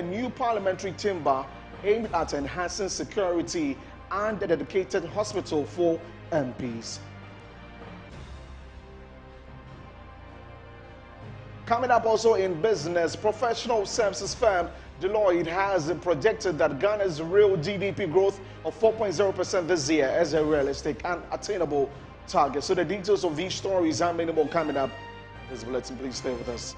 a new parliamentary chamber aimed at enhancing security and a dedicated hospital for MPs. Coming up also in business, professional services firm Deloitte has projected that Ghana's real GDP growth of 4.0% this year is a realistic and attainable target. So the details of these stories and many more coming up in this bulletin. Please stay with us.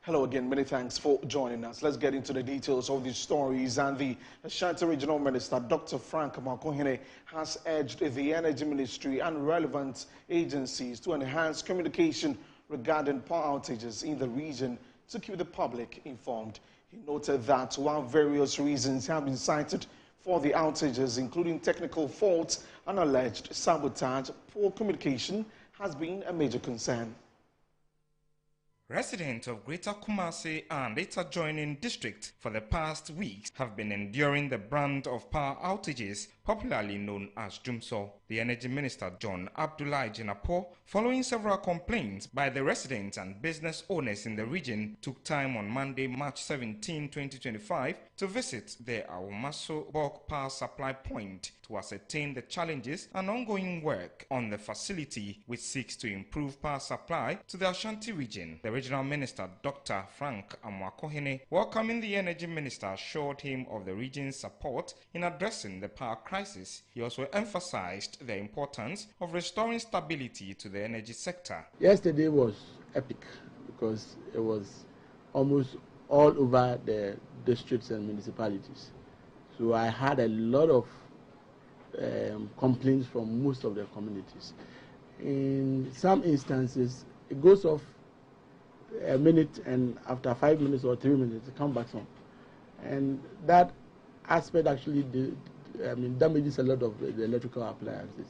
Hello again, many thanks for joining us. Let's get into the details of these stories. And the Ashanti Regional Minister, Dr. Frank Amakohene, has urged the Energy Ministry and relevant agencies to enhance communication regarding power outages in the region to keep the public informed. He noted that while various reasons have been cited for the outages, including technical faults and alleged sabotage, poor communication has been a major concern. Residents of Greater Kumasi and its adjoining district for the past weeks have been enduring the brand of power outages, popularly known as Jumso. The Energy Minister, John Abdullahi Jinapo, following several complaints by the residents and business owners in the region, took time on Monday, March 17, 2025, to visit the Awomaso bulk power supply point to ascertain the challenges and ongoing work on the facility, which seeks to improve power supply to the Ashanti region. The Regional Minister, Dr. Frank Amakohene, welcoming the Energy Minister, assured him of the region's support in addressing the power crisis. He also emphasized the importance of restoring stability to the energy sector. Yesterday was epic because it was almost all over the districts and municipalities. So I had a lot of complaints from most of the communities. In some instances, it goes off a minute, and after 5 minutes or 3 minutes, it comes back on. And that aspect actually damages a lot of the electrical appliances.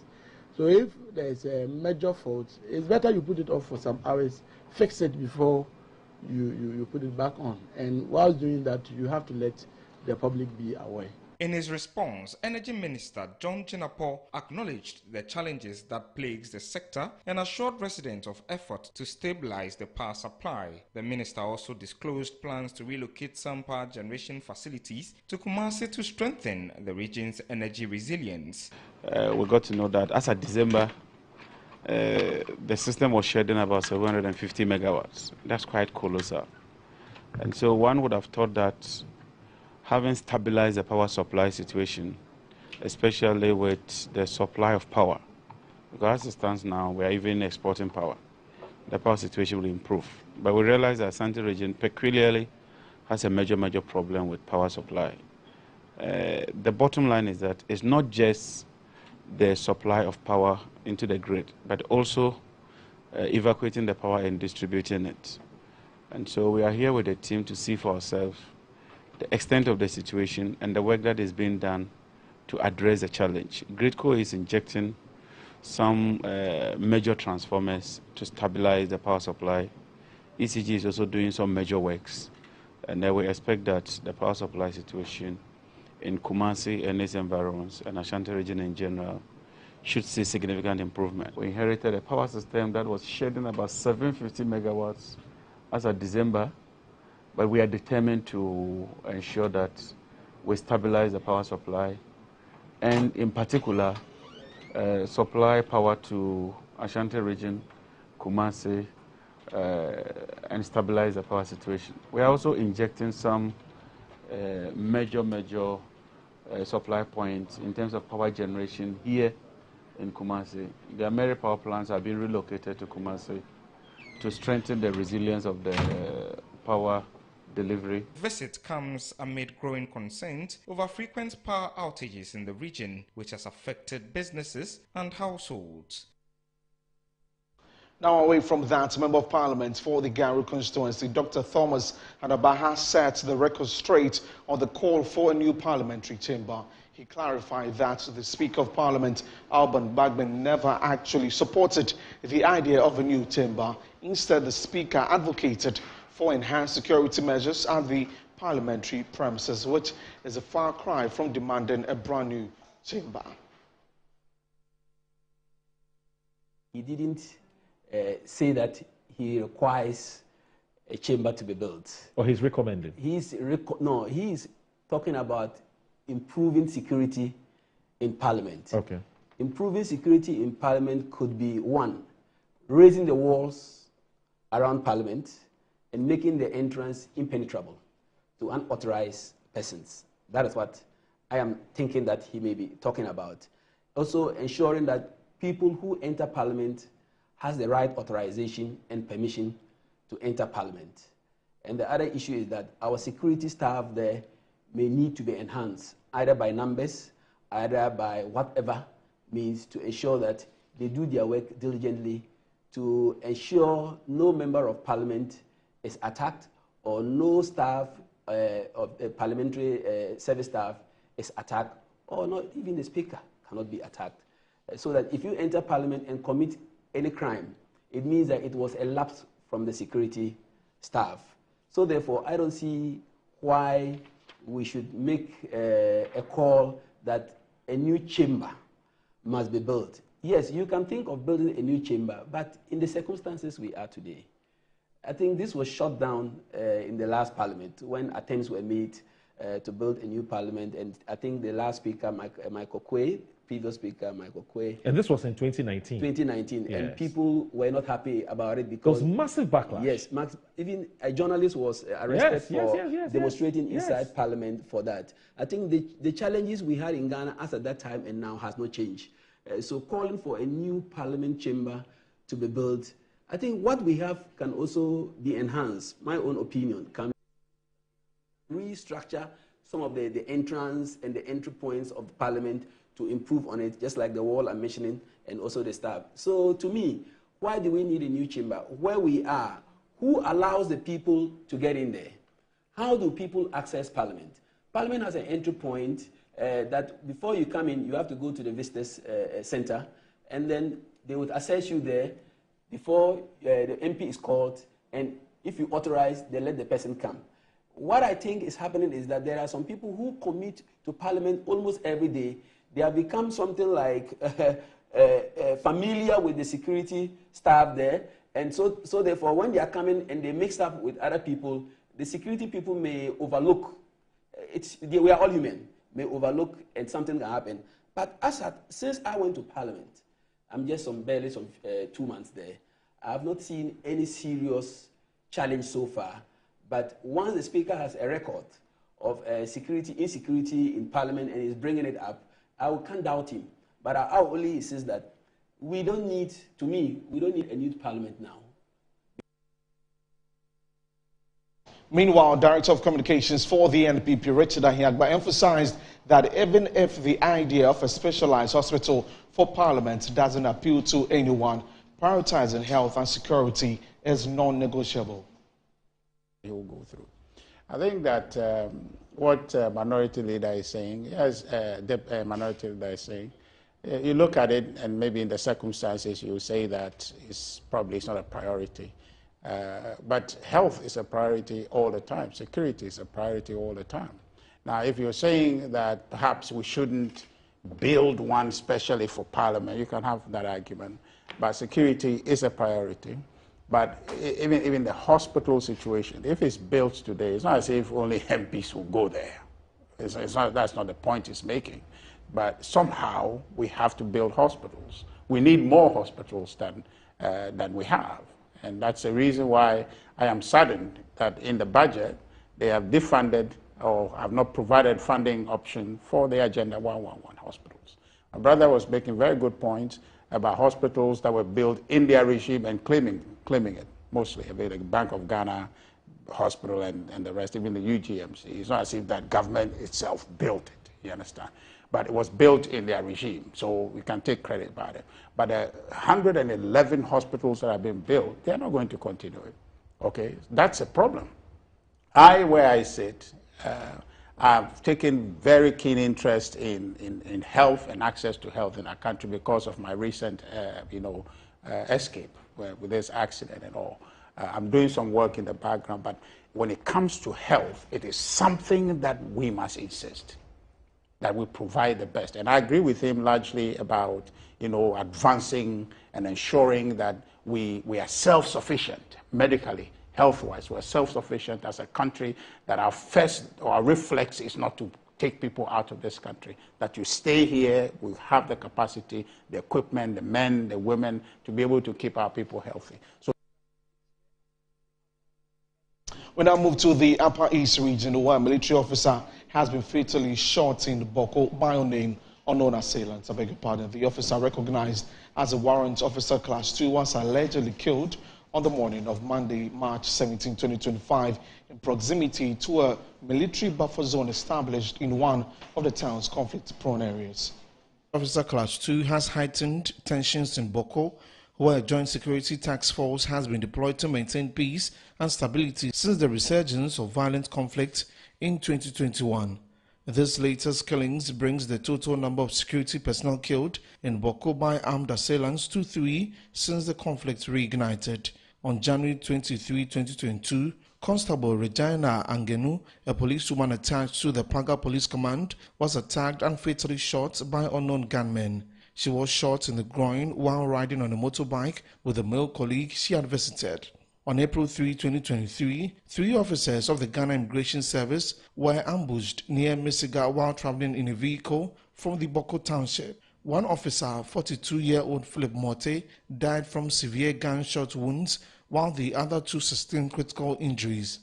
So if there's a major fault, it's better you put it off for some hours, fix it before you put it back on. And whilst doing that, you have to let the public be aware. In his response, Energy Minister John Jinapo acknowledged the challenges that plagues the sector and assured residents of effort to stabilize the power supply. The minister also disclosed plans to relocate some power generation facilities to Kumasi to strengthen the region's energy resilience. We got to know that as of December, the system was shedding about 750 megawatts. That's quite colossal. And so one would have thought that having stabilized the power supply situation, especially with the supply of power, because as it stands now, we are even exporting power, the power situation will improve. But we realize that Ashanti region peculiarly has a major problem with power supply. The bottom line is that it's not just the supply of power into the grid, but also evacuating the power and distributing it. And so we are here with the team to see for ourselves the extent of the situation and the work that is being done to address the challenge. Gridco is injecting some major transformers to stabilize the power supply. ECG is also doing some major works, and we expect that the power supply situation in Kumasi and its environs and Ashanti region in general should see significant improvement. We inherited a power system that was shedding about 750 megawatts as of December, but we are determined to ensure that we stabilize the power supply and in particular supply power to Ashanti region, Kumasi, and stabilize the power situation. We are also injecting some major supply points in terms of power generation here in Kumasi. The Ameri power plants have been relocated to Kumasi to strengthen the resilience of the power delivery. Visit comes amid growing concerns over frequent power outages in the region, which has affected businesses and households. Now away from that, Member of Parliament for the Garu constituency, Dr. Thomas Adabaha set the record straight on the call for a new parliamentary chamber. He clarified that the Speaker of Parliament, Alban Bagbin, never actually supported the idea of a new chamber. Instead, the Speaker advocated for enhanced security measures at the parliamentary premises, which is a far cry from demanding a brand new chamber. He didn't say that he requires a chamber to be built. Or he's recommending? No, he is talking about improving security in Parliament. Okay. Improving security in Parliament could be, one, raising the walls around Parliament and making the entrance impenetrable to unauthorized persons. That is what I am thinking that he may be talking about. Also ensuring that people who enter Parliament has the right authorization and permission to enter Parliament. And the other issue is that our security staff there may need to be enhanced, either by numbers, either by whatever means, to ensure that they do their work diligently, to ensure no member of Parliament is attacked or no staff of the parliamentary service staff is attacked, or not even the Speaker cannot be attacked. So that if you enter Parliament and commit any crime, it means that it was a lapse from the security staff. So therefore, I don't see why we should make a call that a new chamber must be built. Yes, you can think of building a new chamber, but in the circumstances we are today, I think this was shut down in the last parliament when attempts were made to build a new parliament, and I think the last speaker, Michael Quay, previous speaker, Michael Quay. And this was in 2019. 2019, yes. And people were not happy about it because... There was massive backlash. Yes, even a journalist was arrested for demonstrating inside Parliament for that. I think the challenges we had in Ghana as at that time and now has not changed. So calling for a new parliament chamber to be built, I think what we have can also be enhanced. My own opinion, can restructure some of the entrance and the entry points of the Parliament to improve on it, just like the wall I'm mentioning, and also the staff. So to me, why do we need a new chamber? Where we are, who allows the people to get in there? How do people access Parliament? Parliament has an entry point that before you come in, you have to go to the visitors center, and then they would assess you there before the MP is called, and if you authorize, they let the person come. What I think is happening is that there are some people who commit to Parliament almost every day. They have become something like familiar with the security staff there, and so therefore when they are coming and they mix up with other people, the security people may overlook. We are all human, may overlook and something can happen. But since I went to Parliament, I'm just barely 2 months there, I have not seen any serious challenge so far. But once the Speaker has a record of insecurity in Parliament and is bringing it up, I can't doubt him. But I only insist that we don't need a new Parliament now. Meanwhile, Director of Communications for the NPP, Richard Ahiagba, emphasized that even if the idea of a specialized hospital for Parliament doesn't appeal to anyone, prioritizing health and security is non-negotiable. He will go through. I think that what Minority Leader is saying, the Minority Leader is saying, you look at it and maybe in the circumstances you say that it's not a priority. But health is a priority all the time. Security is a priority all the time. Now, if you're saying that perhaps we shouldn't build one specially for Parliament, you can have that argument. But security is a priority. But even the hospital situation, if it's built today, it's not as if only MPs will go there. That's not the point he's making. But somehow we have to build hospitals. We need more hospitals than we have. And that's the reason why I am saddened that in the budget they have defunded or have not provided funding option for the Agenda 111 hospitals. My brother was making very good points about hospitals that were built in their regime and claiming it, mostly, the Bank of Ghana hospital and the rest, even the UGMC. It's not as if that government itself built it, you understand? But it was built in their regime, so we can take credit about it. But 111 hospitals that have been built, they're not going to continue it, okay? That's a problem. Where I sit, I've taken very keen interest in health and access to health in our country because of my recent, escape with this accident and all. I'm doing some work in the background, but when it comes to health, it is something that we must insist that we provide the best. And I agree with him largely about, advancing and ensuring that we are self-sufficient medically, health-wise. We're self-sufficient as a country, that our reflex is not to take people out of this country, that you stay here, we have the capacity, the equipment, the men, the women, to be able to keep our people healthy. So we now move to the Upper East region, where a military officer has been fatally shot in Bawku by unnamed unknown assailants. I beg your pardon. The officer, recognized as a warrant officer class 2, was allegedly killed on the morning of Monday, March 17, 2025, in proximity to a military buffer zone established in one of the town's conflict-prone areas. Officer class 2 has heightened tensions in Bawku, where a joint security task force has been deployed to maintain peace and stability since the resurgence of violent conflict in 2021. This latest killings brings the total number of security personnel killed in Bawku by armed assailants to 3 since the conflict reignited. On January 23, 2022, Constable Regina Angenu, a policewoman attached to the Paga Police Command, was attacked and fatally shot by unknown gunmen. She was shot in the groin while riding on a motorbike with a male colleague she had visited. On April 3, 2023, 3 officers of the Ghana Immigration Service were ambushed near Misiga while traveling in a vehicle from the Bawku township. One officer, 42-year-old Philip Morte, died from severe gunshot wounds, while the other 2 sustained critical injuries.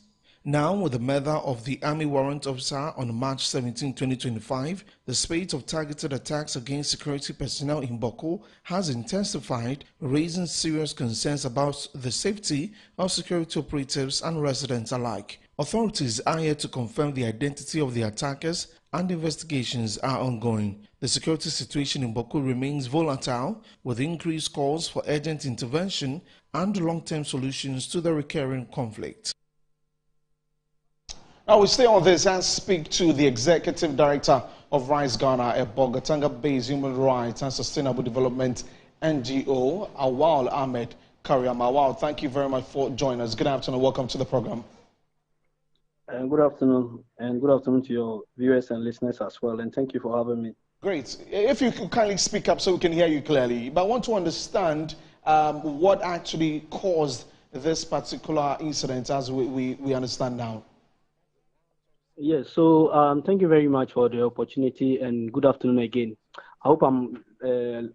Now, with the murder of the Army Warrant Officer on March 17, 2025, the spate of targeted attacks against security personnel in Bawku has intensified, raising serious concerns about the safety of security operatives and residents alike. Authorities are yet to confirm the identity of the attackers, and investigations are ongoing. The security situation in Bawku remains volatile, with increased calls for urgent intervention and long-term solutions to the recurring conflict. Now we stay on this and speak to the Executive Director of Rise Ghana, a Bogatanga-based human rights and sustainable development NGO, Awal Ahmed Karyam. Awal, thank you very much for joining us. Good afternoon. Welcome to the program. Good afternoon, and good afternoon to your viewers and listeners as well, and thank you for having me. Great. If you could kindly speak up so we can hear you clearly, but I want to understand what actually caused this particular incident as we understand now. Yes, so thank you very much for the opportunity, and good afternoon again. I hope I'm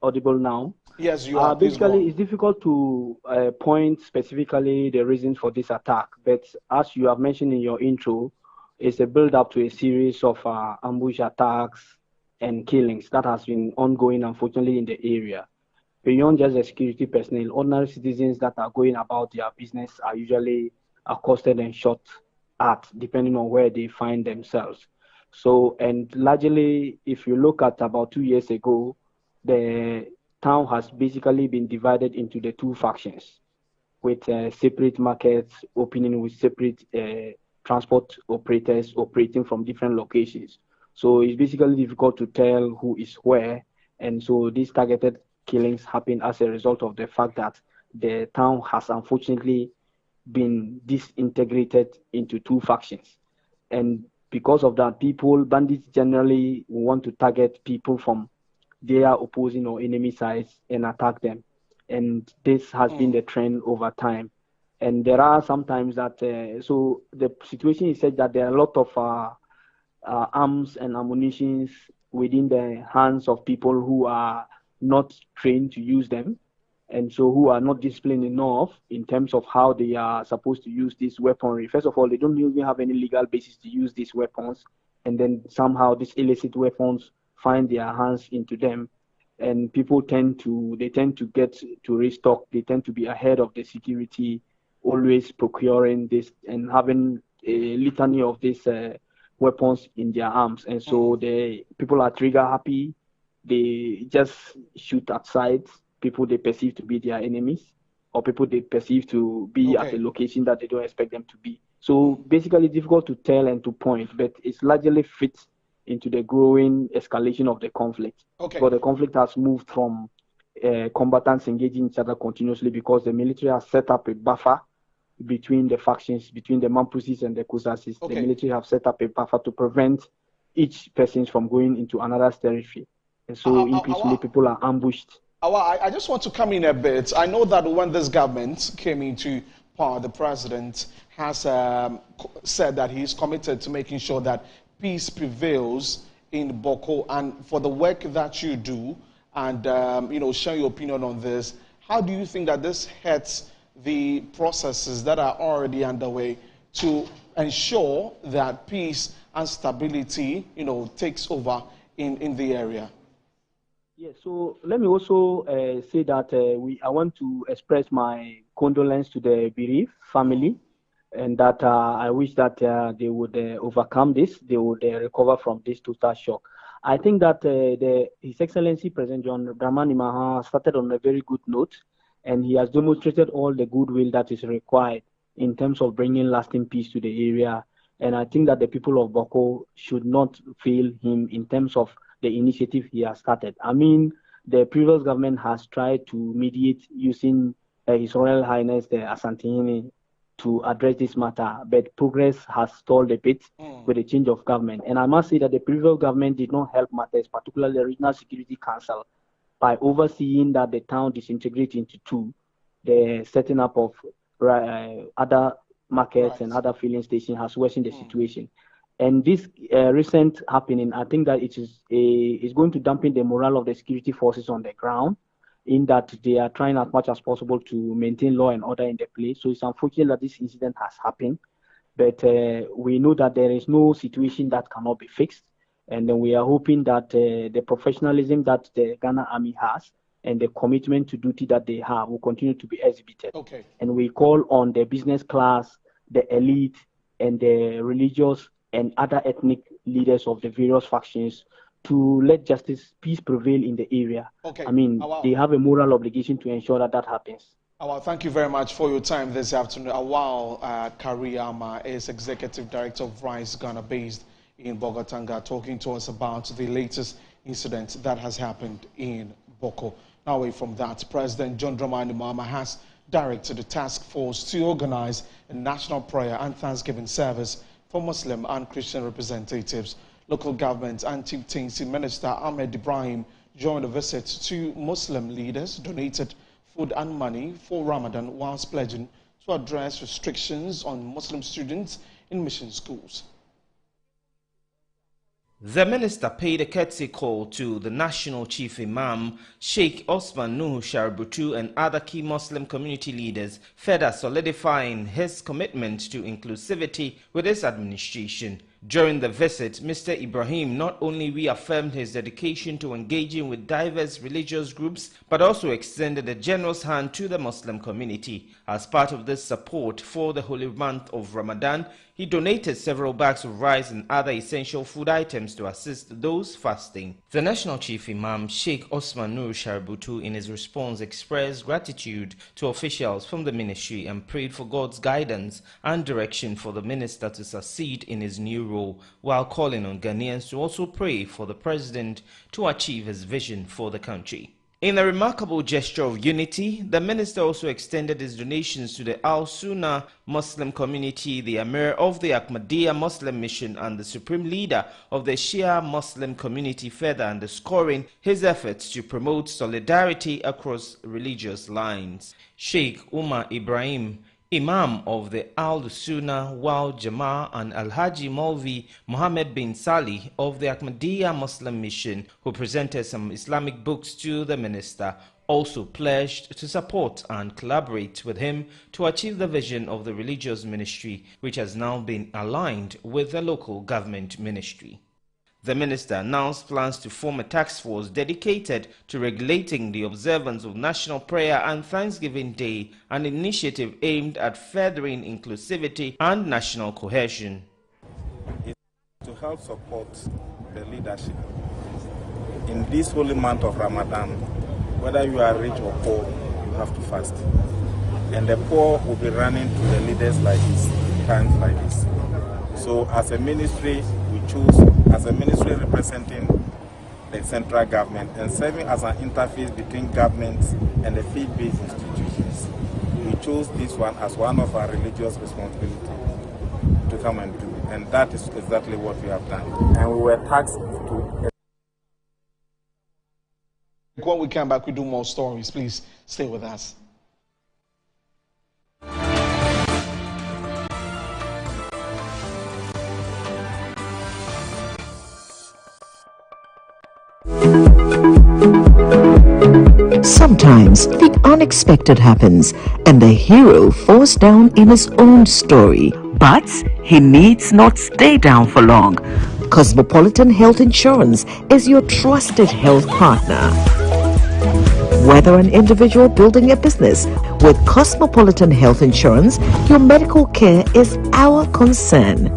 audible now. Yes, you are. Basically, it's difficult to point specifically the reasons for this attack, but as you have mentioned in your intro, it's a build-up to a series of ambush attacks and killings that has been ongoing, unfortunately, in the area. Beyond just the security personnel, ordinary citizens that are going about their business are usually accosted and shot at, depending on where they find themselves. So, and largely, if you look at about 2 years ago, the town has basically been divided into the 2 factions, with separate markets opening, with separate transport operators operating from different locations. So it's basically difficult to tell who is where, and so these targeted killings happen as a result of the fact that the town has unfortunately been disintegrated into 2 factions. And because of that, bandits generally want to target people from their opposing or enemy sides and attack them. And this has been the trend over time. And there are sometimes that, so the situation is such that there are a lot of arms and ammunitions within the hands of people who are not trained to use them, and so who are not disciplined enough in terms of how they are supposed to use this weaponry. First of all, they don't even have any legal basis to use these weapons, and then somehow these illicit weapons find their hands into them, and people tend to get to restock. They tend to be ahead of the security, always procuring this and having a litany of these weapons in their arms, and so the people are trigger happy. They just shoot at sides, people they perceive to be their enemies, or people they perceive to be at a location that they don't expect them to be. So basically difficult to tell and to point, but it's largely fits into the growing escalation of the conflict. But the conflict has moved from combatants engaging each other continuously because the military has set up a buffer between the factions, between the Mampusis and the Kusasis. Okay. The military have set up a buffer to prevent each person from going into another's territory. And so increasingly people are ambushed. I just want to come in a bit. I know that when this government came into power, the president has said that he's committed to making sure that peace prevails in Bawku, and for the work that you do, and share your opinion on this. How do you think that this hurts the processes that are already underway to ensure that peace and stability, takes over in the area? Yeah, so let me also say that I want to express my condolence to the bereaved family, and that I wish that they would overcome this, they would recover from this total shock. I think that His Excellency President John Dramani Mahama started on a very good note, and he has demonstrated all the goodwill that is required in terms of bringing lasting peace to the area. And I think that the people of Bawku should not fail him in terms of the initiative he has started. I mean, the previous government has tried to mediate using His Royal Highness the Ashanti to address this matter, but progress has stalled a bit with the change of government. And I must say that the previous government did not help matters, particularly the Regional Security Council, by overseeing that the town disintegrates into two, the setting up of other markets and other filling stations has worsened the situation. And this recent happening, I think that it is going to dampen the morale of the security forces on the ground, in that they are trying as much as possible to maintain law and order in the place. So it's unfortunate that this incident has happened, but we know that there is no situation that cannot be fixed. And then we are hoping that the professionalism that the Ghana Army has and the commitment to duty that they have will continue to be exhibited. Okay. And we call on the business class, the elite, and the religious and other ethnic leaders of the various factions to let justice, peace prevail in the area. Okay. I mean, they have a moral obligation to ensure that that happens. Thank you very much for your time this afternoon. Awal Kariyama is Executive Director of Rise Ghana, based in Bogotanga, talking to us about the latest incident that has happened in Bawku. Now, away from that, President John Dramani Mahama has directed the task force to organize a national prayer and Thanksgiving service for Muslim and Christian representatives. Local government and Chieftaincy Minister Ahmed Ibrahim joined a visit to Muslim leaders, donated food and money for Ramadan, whilst pledging to address restrictions on Muslim students in mission schools. The minister paid a courtesy call to the National Chief Imam, Sheikh Osman Nuhu Shaributu, and other key Muslim community leaders, further solidifying his commitment to inclusivity with his administration. During the visit, Mr. Ibrahim not only reaffirmed his dedication to engaging with diverse religious groups, but also extended a generous hand to the Muslim community. As part of this support for the holy month of Ramadan, he donated several bags of rice and other essential food items to assist those fasting. The National Chief Imam, Sheikh Osman Nur Shaributu, in his response expressed gratitude to officials from the ministry and prayed for God's guidance and direction for the minister to succeed in his new role, while calling on Ghanaians to also pray for the president to achieve his vision for the country. In a remarkable gesture of unity, the minister also extended his donations to the Al-Sunnah Muslim community, the Emir of the Ahmadiyya Muslim Mission, and the Supreme Leader of the Shia Muslim community, further underscoring his efforts to promote solidarity across religious lines. Sheikh Umar Ibrahim, Imam of the Al-Sunnah Wal Jama'ah, and Al-Haji Maulvi Muhammad bin Salih of the Ahmadiyya Muslim Mission, who presented some Islamic books to the minister, also pledged to support and collaborate with him to achieve the vision of the religious ministry, which has now been aligned with the local government ministry. The minister announced plans to form a task force dedicated to regulating the observance of National Prayer and Thanksgiving Day, an initiative aimed at furthering inclusivity and national cohesion. To help support the leadership in this holy month of Ramadan, whether you are rich or poor, you have to fast. And the poor will be running to the leaders like this, in times like this. So as a ministry, we choose, as a ministry representing the central government and serving as an interface between governments and the faith-based institutions, we we chose this one as one of our religious responsibilities to come and do. And that is exactly what we have done. And we were tasked to... When we come back, we do more stories. Please stay with us. Sometimes the unexpected happens and the hero falls down in his own story. But he needs not stay down for long. Cosmopolitan Health Insurance is your trusted health partner. Whether an individual building a business, with Cosmopolitan Health Insurance, your medical care is our concern.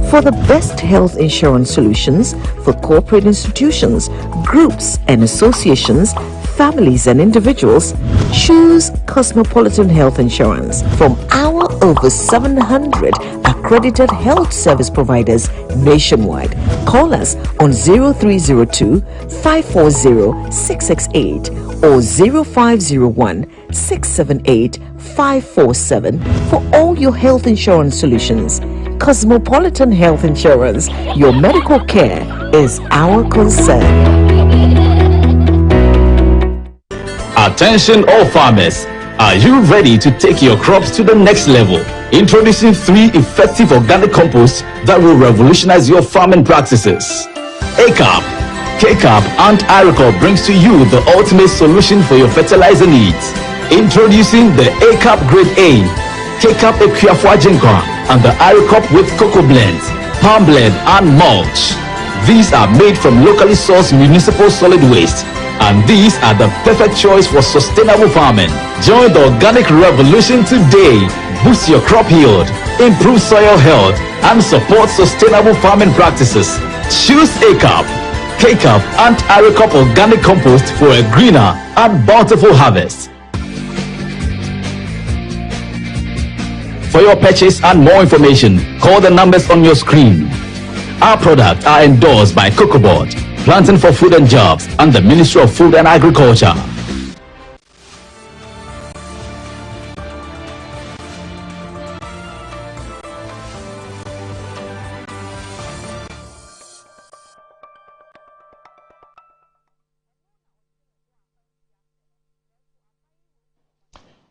For the best health insurance solutions for corporate institutions, groups and associations, families and individuals, choose Cosmopolitan Health Insurance from our over 700 accredited health service providers nationwide. Call us on 0302 540 668 or 0501 678 547 for all your health insurance solutions. Cosmopolitan Health Insurance, your medical care is our concern. Attention all farmers, are you ready to take your crops to the next level? Introducing 3 effective organic composts that will revolutionize your farming practices. ACAP, KCAP and IRICOP brings to you the ultimate solution for your fertilizer needs. Introducing the ACAP Grade A, KCAP Equiafua Jinkwa and the IRICOP with cocoa blends, palm blend and mulch. These are made from locally sourced municipal solid waste, and these are the perfect choice for sustainable farming. Join the organic revolution today. Boost your crop yield, improve soil health, and support sustainable farming practices. Choose ACAP, KCAP, and IRICOP organic compost for a greener and bountiful harvest. For your purchase and more information, call the numbers on your screen. Our products are endorsed by COCOBOD, Planting for Food and Jobs, and the Ministry of Food and Agriculture.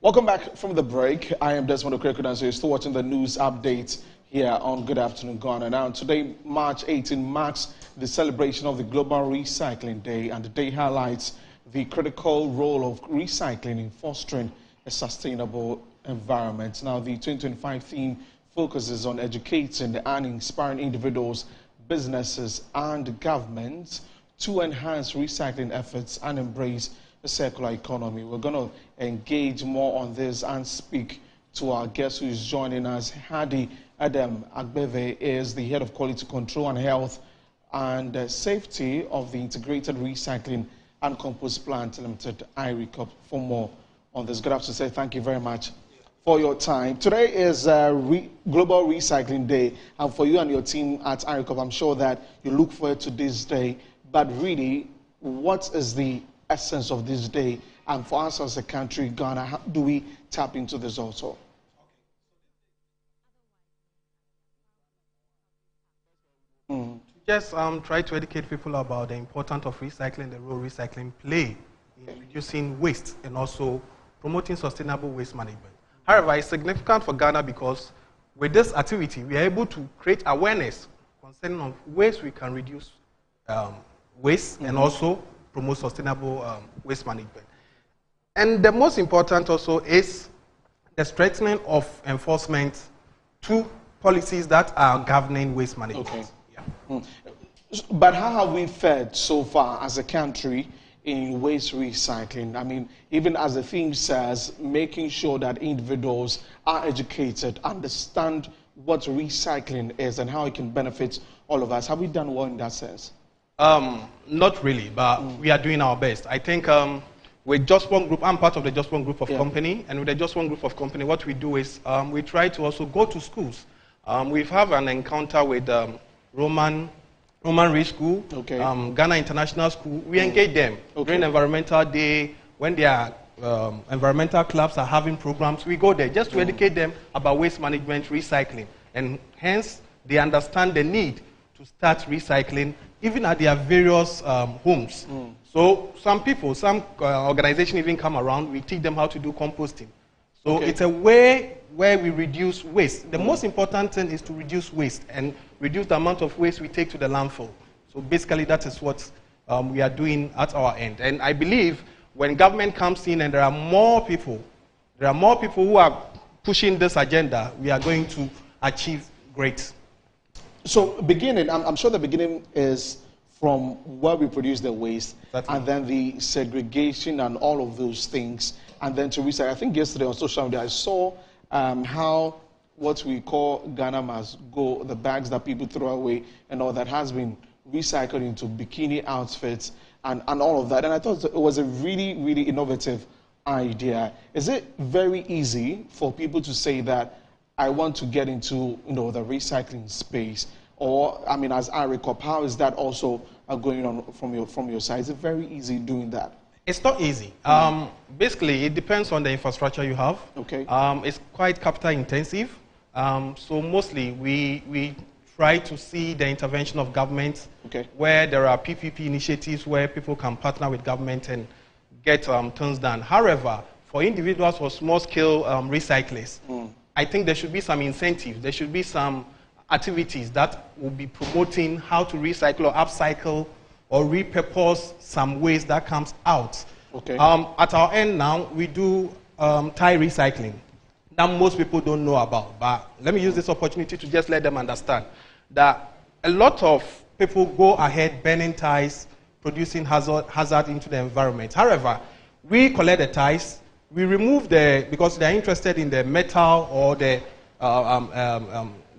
Welcome back from the break. I am Desmond Okreku, so you're still watching the news updates here on Good Afternoon Ghana. Now, today, March 18, marks the celebration of the Global Recycling Day, and the day highlights the critical role of recycling in fostering a sustainable environment. Now, the 2025 theme focuses on educating and inspiring individuals, businesses, and governments to enhance recycling efforts and embrace a circular economy. We're going to engage more on this and speak to our guest who is joining us. Hadi Adam Agbeve is the head of quality control and health and safety of the Integrated Recycling and Compost Plant Limited, IRICOP. For more on this, good afternoon, say thank you very much for your time. Today is Global Recycling Day, and for you and your team at IRICOP, I'm sure that you look forward to this day, but really, what is the essence of this day? And for us as a country, Ghana, how do we tap into this also? Just try to educate people about the importance of recycling, the role recycling play in reducing waste and also promoting sustainable waste management. However, it's significant for Ghana because with this activity, we are able to create awareness concerning ways we can reduce waste and also promote sustainable waste management. And the most important also is the strengthening of enforcement to policies that are governing waste management. Okay. But how have we fared so far as a country in waste recycling? I mean, even as the theme says, making sure that individuals are educated, understand what recycling is and how it can benefit all of us. Have we done well in that sense? Not really, but we are doing our best. I think with Just One Group, I'm part of the Just One Group of company, and with the Just One Group of company, what we do is we try to also go to schools. We have an encounter with Roman Rich School, Ghana International School. We engage them during Environmental Day when they are environmental clubs are having programs, we go there just to educate them about waste management, recycling. And hence, they understand the need to start recycling, even at their various homes. So some people, some organizations even come around, we teach them how to do composting. So it's a way where we reduce waste. The most important thing is to reduce waste and reduce the amount of waste we take to the landfill. So basically that is what we are doing at our end. And I believe when government comes in and there are more people who are pushing this agenda, we are going to achieve great. So beginning, I'm sure the beginning is from where we produce the waste, and then the segregation and all of those things, and then to recycle. I think yesterday on social media I saw how what we call Ghana Must Go, the bags that people throw away and all that, has been recycled into bikini outfits and all of that. And I thought it was a really, really innovative idea. Is it very easy for people to say that I want to get into the recycling space? Or, I mean, as I recall, how is that also going on from your side? Is it very easy doing that? It's not easy. Basically, it depends on the infrastructure you have. Okay. It's quite capital intensive. So mostly we try to see the intervention of government, where there are PPP initiatives where people can partner with government and get things done. However, for individuals or small-scale recyclers, I think there should be some incentives. There should be some activities that will be promoting how to recycle or upcycle or repurpose some waste that comes out. Okay. At our end now, we do tie recycling that most people don't know about. But let me use this opportunity to just let them understand that a lot of people go ahead burning ties, producing hazard into the environment. However, we collect the ties, we remove because they're interested in the metal or the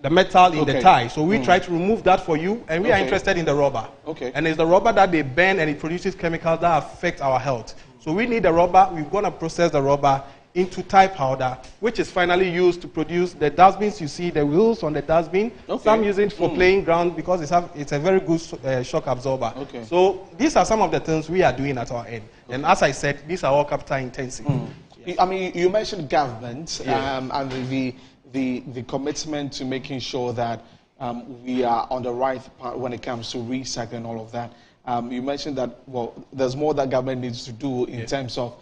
metal in the tie. So we try to remove that for you, and we are interested in the rubber. And it's the rubber that they burn, and it produces chemicals that affect our health. So we need the rubber. We're going to process the rubber into tie powder, which is finally used to produce the dustbins. You see the wheels on the dustbin. Some use it for playing ground because it's a very good shock absorber. So these are some of the things we are doing at our end. And as I said, these are all capital intensive. I mean, you mentioned government and the commitment to making sure that we are on the right path when it comes to recycling and all of that. You mentioned that, well, there's more that government needs to do in terms of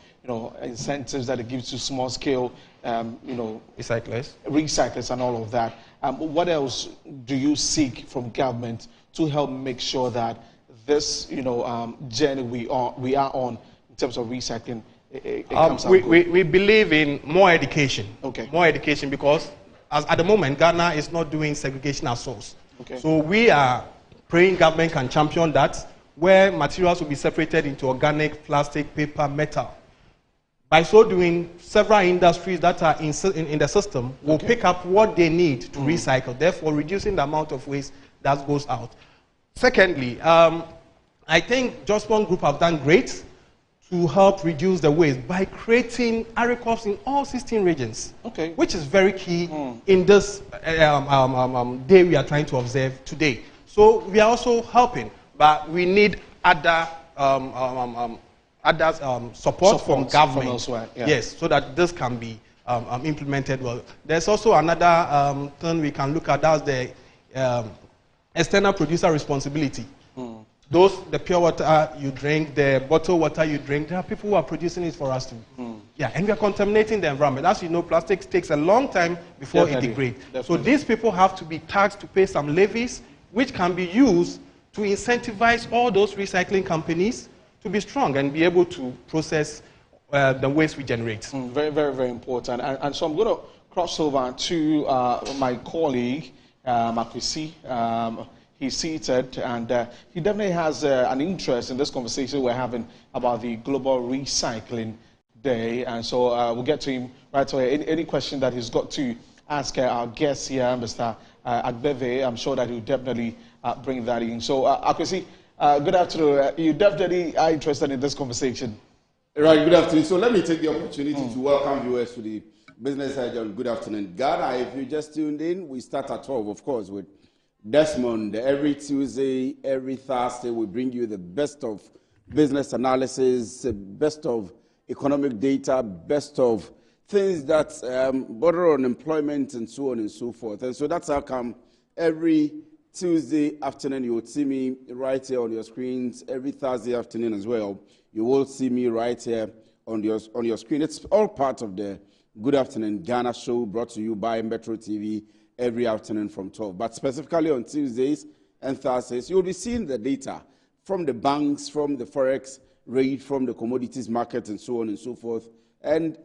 incentives that it gives to small scale, recyclers and all of that. What else do you seek from government to help make sure that this, journey we are on in terms of recycling, it comes out good? We believe in more education. More education, because at the moment Ghana is not doing segregation at source. So we are praying government can champion that, where materials will be separated into organic, plastic, paper, metal. By so doing, several industries that are in the system will pick up what they need to recycle, therefore reducing the amount of waste that goes out. Secondly, I think Just One Group have done great to help reduce the waste by creating ARICOPs in all 16 regions, which is very key in this day we are trying to observe today. So we are also helping, but we need other support from government, yes, so that this can be implemented well. There's also another thing we can look at, that's the external producer responsibility. The pure water you drink, the bottled water you drink, there are people who are producing it for us too. And we are contaminating the environment. As you know, plastics takes a long time before it degrades. So these people have to be taxed to pay some levies, which can be used to incentivize all those recycling companies to be strong and be able to process the waste we generate. Very, very, very important. And so I'm going to cross over to my colleague, Makwisi. He's seated, and he definitely has an interest in this conversation we're having about the Global Recycling Day. And so we'll get to him right away. Any question that he's got to ask our guest here, Mr. Agbeve, I'm sure that he'll definitely bring that in. So, Akwesi, good afternoon. You definitely are interested in this conversation. Right, good afternoon. So let me take the opportunity to welcome viewers to the Business Agent. Good afternoon. Ghana, if you just tuned in, we start at 12, of course, with Desmond. Every Tuesday, every Thursday, we bring you the best of business analysis, best of economic data, best of things that border on employment and so on and so forth. And so that's how come every Tuesday afternoon you will see me right here on your screens. Every Thursday afternoon as well, you will see me right here on your screen. It's all part of the Good Afternoon Ghana show brought to you by Metro TV every afternoon from 12. But specifically on Tuesdays and Thursdays, you'll be seeing the data from the banks, from the forex rate, from the commodities market, and so on and so forth, and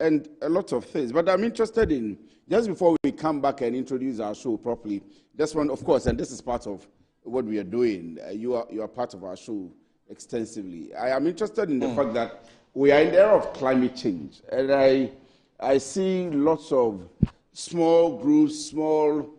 a lot of things. But I'm interested in, just before we come back and introduce our show properly, this one, of course, and this is part of what we are doing. You are part of our show extensively. I am interested in the fact that we are in the era of climate change, and I see lots of small groups, small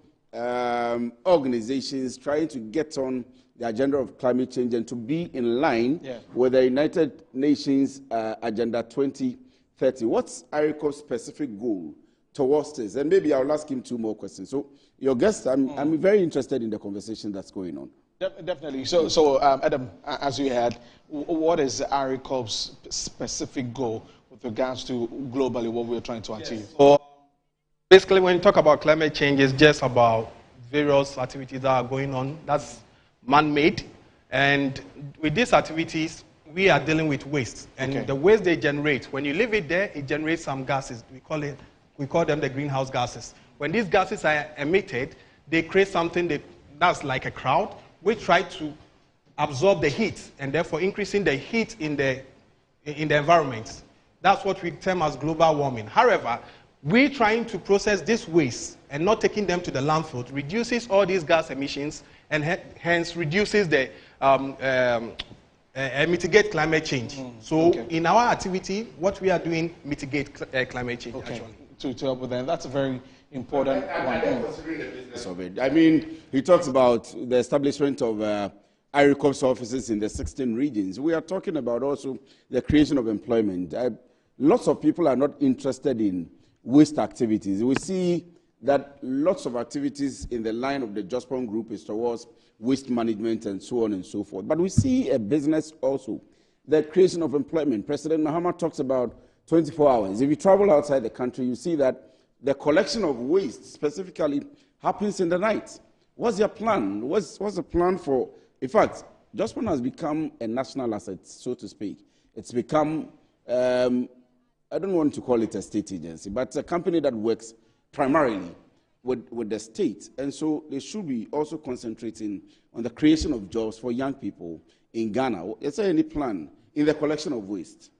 organizations trying to get on the agenda of climate change and to be in line with the United Nations Agenda 2030. What's ARICO's specific goal towards this? And maybe I'll ask him two more questions. So, your guest, I'm very interested in the conversation that's going on. Definitely. So Adam, as you had, what is ARICO's specific goal with regards to globally what we're trying to achieve? So basically, when you talk about climate change, it's just about various activities that are going on. That's man-made. And with these activities, we are dealing with waste. And the waste they generate, when you leave it there, it generates some gases. We call them the greenhouse gases. When these gases are emitted, they create something that's like a cloud. We try to absorb the heat, and therefore increasing the heat in the environment. That's what we term as global warming. However, we trying to process this waste and not taking them to the landfill reduces all these gas emissions and hence reduces the mitigate climate change. So in our activity, what we are doing mitigate climate change actually. To help with that, that's a very important one. Of it. I mean, he talks about the establishment of ARICOP's offices in the 16 regions. We are talking about also the creation of employment. Lots of people are not interested in waste activities. We see that lots of activities in the line of the Jospon Group is towards waste management and so on and so forth. But we see a business also, the creation of employment. President Mahama talks about 24 hours. If you travel outside the country, you see that the collection of waste specifically happens in the night. What's your plan? What's the plan for? In fact, Jospon has become a national asset, so to speak. It's become, I don't want to call it a state agency, but a company that works primarily with the state. And so they should be also concentrating on the creation of jobs for young people in Ghana. Is there any plan in the collection of waste?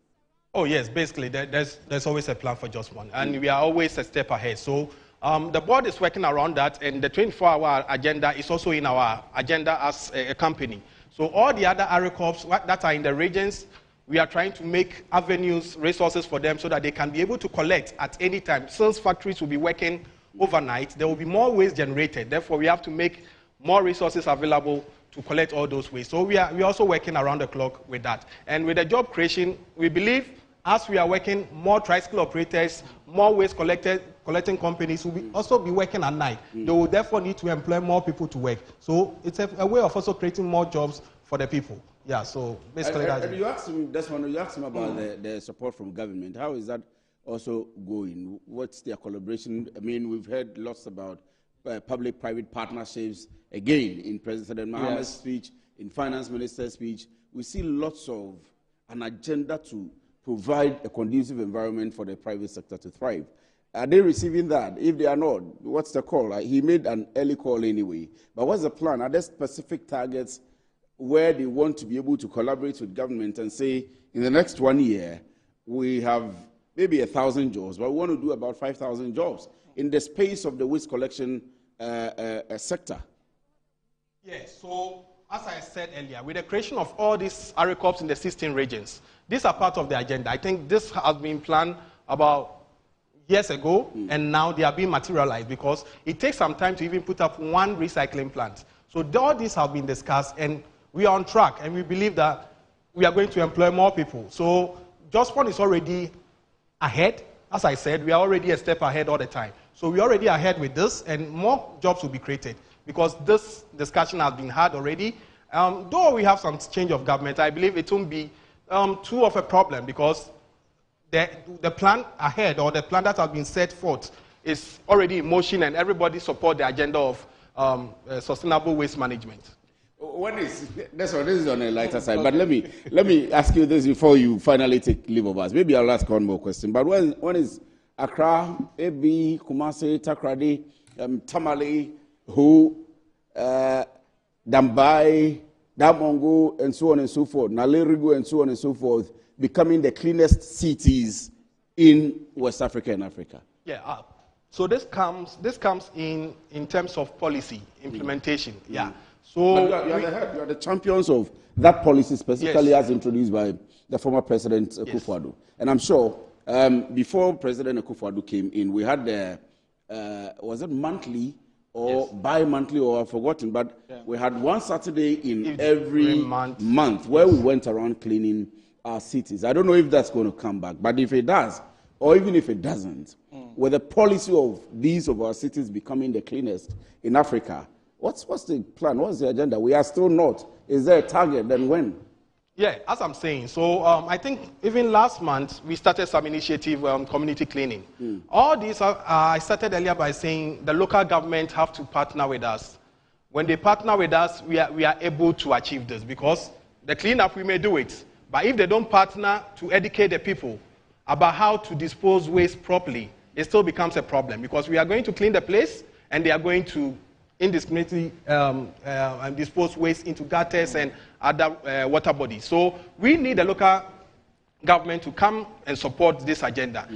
Oh yes, basically there's always a plan for Jospon, and we are always a step ahead. So the board is working around that, and the 24-hour agenda is also in our agenda as a company. So all the other ARICOPs that are in the regions, we are trying to make avenues, resources for them so that they can be able to collect at any time. Sales factories will be working overnight. There will be more waste generated. Therefore, we have to make more resources available to collect all those waste. So we are also working around the clock with that. And with the job creation, we believe as we are working, more tricycle operators, more waste collecting companies will also be working at night. They will therefore need to employ more people to work. So it's a way of also creating more jobs for the people. Yeah, so basically that's it. You asked him about the support from government. How is that also going? What's their collaboration? I mean, we've heard lots about public-private partnerships. Again, in President Mahama's speech, in Finance Minister's speech, we see lots of an agenda to provide a conducive environment for the private sector to thrive. Are they receiving that? If they are not, what's the call? He made an early call anyway. But what's the plan? Are there specific targets where they want to be able to collaborate with government and say, in the next 1 year, we have maybe 1,000 jobs, but we want to do about 5,000 jobs in the space of the waste collection sector? Yes, so as I said earlier, with the creation of all these ARICOPs in the 16 regions, these are part of the agenda. I think this has been planned about years ago, and now they are being materialized because it takes some time to even put up one recycling plant. So all these have been discussed, and we are on track, and we believe that we are going to employ more people. So Jospon is already ahead. As I said, we are already a step ahead all the time. So we're already ahead with this, and more jobs will be created because this discussion has been had already. Though we have some change of government, I believe it won't be too of a problem because the plan ahead, or the plan that has been set forth, is already in motion, and everybody support the agenda of sustainable waste management. This is on a lighter side, but let me ask you this before you finally take leave of us. Maybe I'll ask one more question. But when is Accra, Ebi, Kumasi, Takrady, Tamale, Dambai, Damongo, and so on and so forth, Nalerigo, and so on and so forth, becoming the cleanest cities in West Africa and Africa? Yeah. So this comes in terms of policy implementation. Yeah. So you are the champions of that policy, specifically as introduced by the former President Akufo-Addo. And I'm sure before President Akufo-Addo came in, we had the was it monthly or bi-monthly, or I've forgotten, but we had one Saturday in every month where we went around cleaning our cities. I don't know if that's going to come back, but if it does, or even if it doesn't, with the policy of these of our cities becoming the cleanest in Africa, what's the plan? What's the agenda? We are still not. Is there a target? Then when? Yeah, as I'm saying. So I think even last month we started some initiative on community cleaning. All these I started earlier by saying the local government have to partner with us. When they partner with us, we are able to achieve this, because the cleanup, we may do it, but if they don't partner to educate the people about how to dispose waste properly, it still becomes a problem, because we are going to clean the place and they are going to indiscriminately dispose waste into gutters and other water bodies. So we need the local government to come and support this agenda.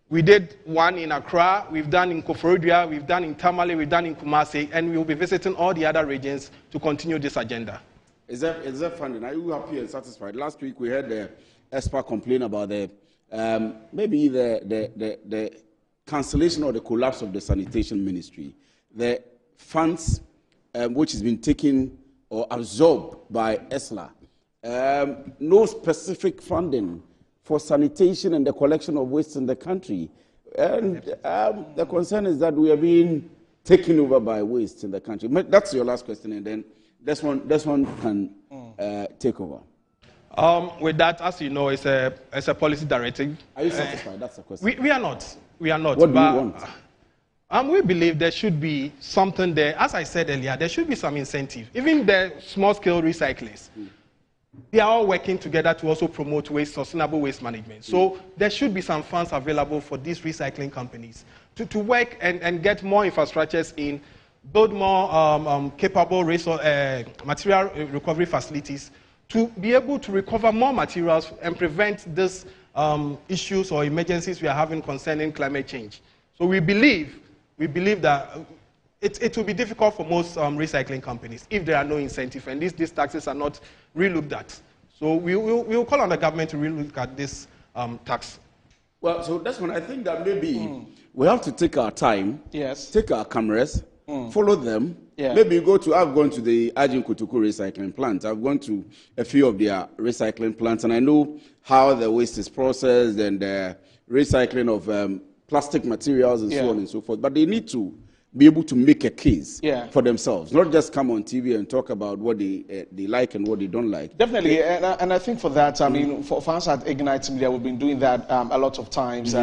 We did one in Accra, we've done in Koforidua, we've done in Tamale, we've done in Kumasi, and we will be visiting all the other regions to continue this agenda. Is that funding? Are you happy and satisfied? Last week we heard the expert complain about the maybe the cancellation or the collapse of the sanitation ministry. The funds which has been taken or absorbed by ESLA. No specific funding for sanitation and the collection of waste in the country. And the concern is that we are being taken over by waste in the country. That's your last question, and then this one can take over. With that, as you know, it's a policy directive. Are you satisfied? That's the question. We are not. We are not. What do you want? We believe there should be something there. As I said earlier, there should be some incentive. Even the small-scale recyclers, they are all working together to also promote sustainable waste management. So there should be some funds available for these recycling companies to work and get more infrastructures in, build more capable material recovery facilities to be able to recover more materials and prevent these issues or emergencies we are having concerning climate change. So we believe that it will be difficult for most recycling companies if there are no incentive, and these taxes are not relooked at. So we will call on the government to relook at this tax. Well, so that's when I think that maybe we have to take our time, take our cameras, follow them. Maybe I've gone to the Ajin Kutuku recycling plant. I've gone to a few of their recycling plants, and I know how the waste is processed and the recycling of plastic materials and so on and so forth. But they need to be able to make a case for themselves, not just come on TV and talk about what they like and what they don't like. Definitely, and I think for that, I mean, for us at Ignite Media, we've been doing that a lot of times.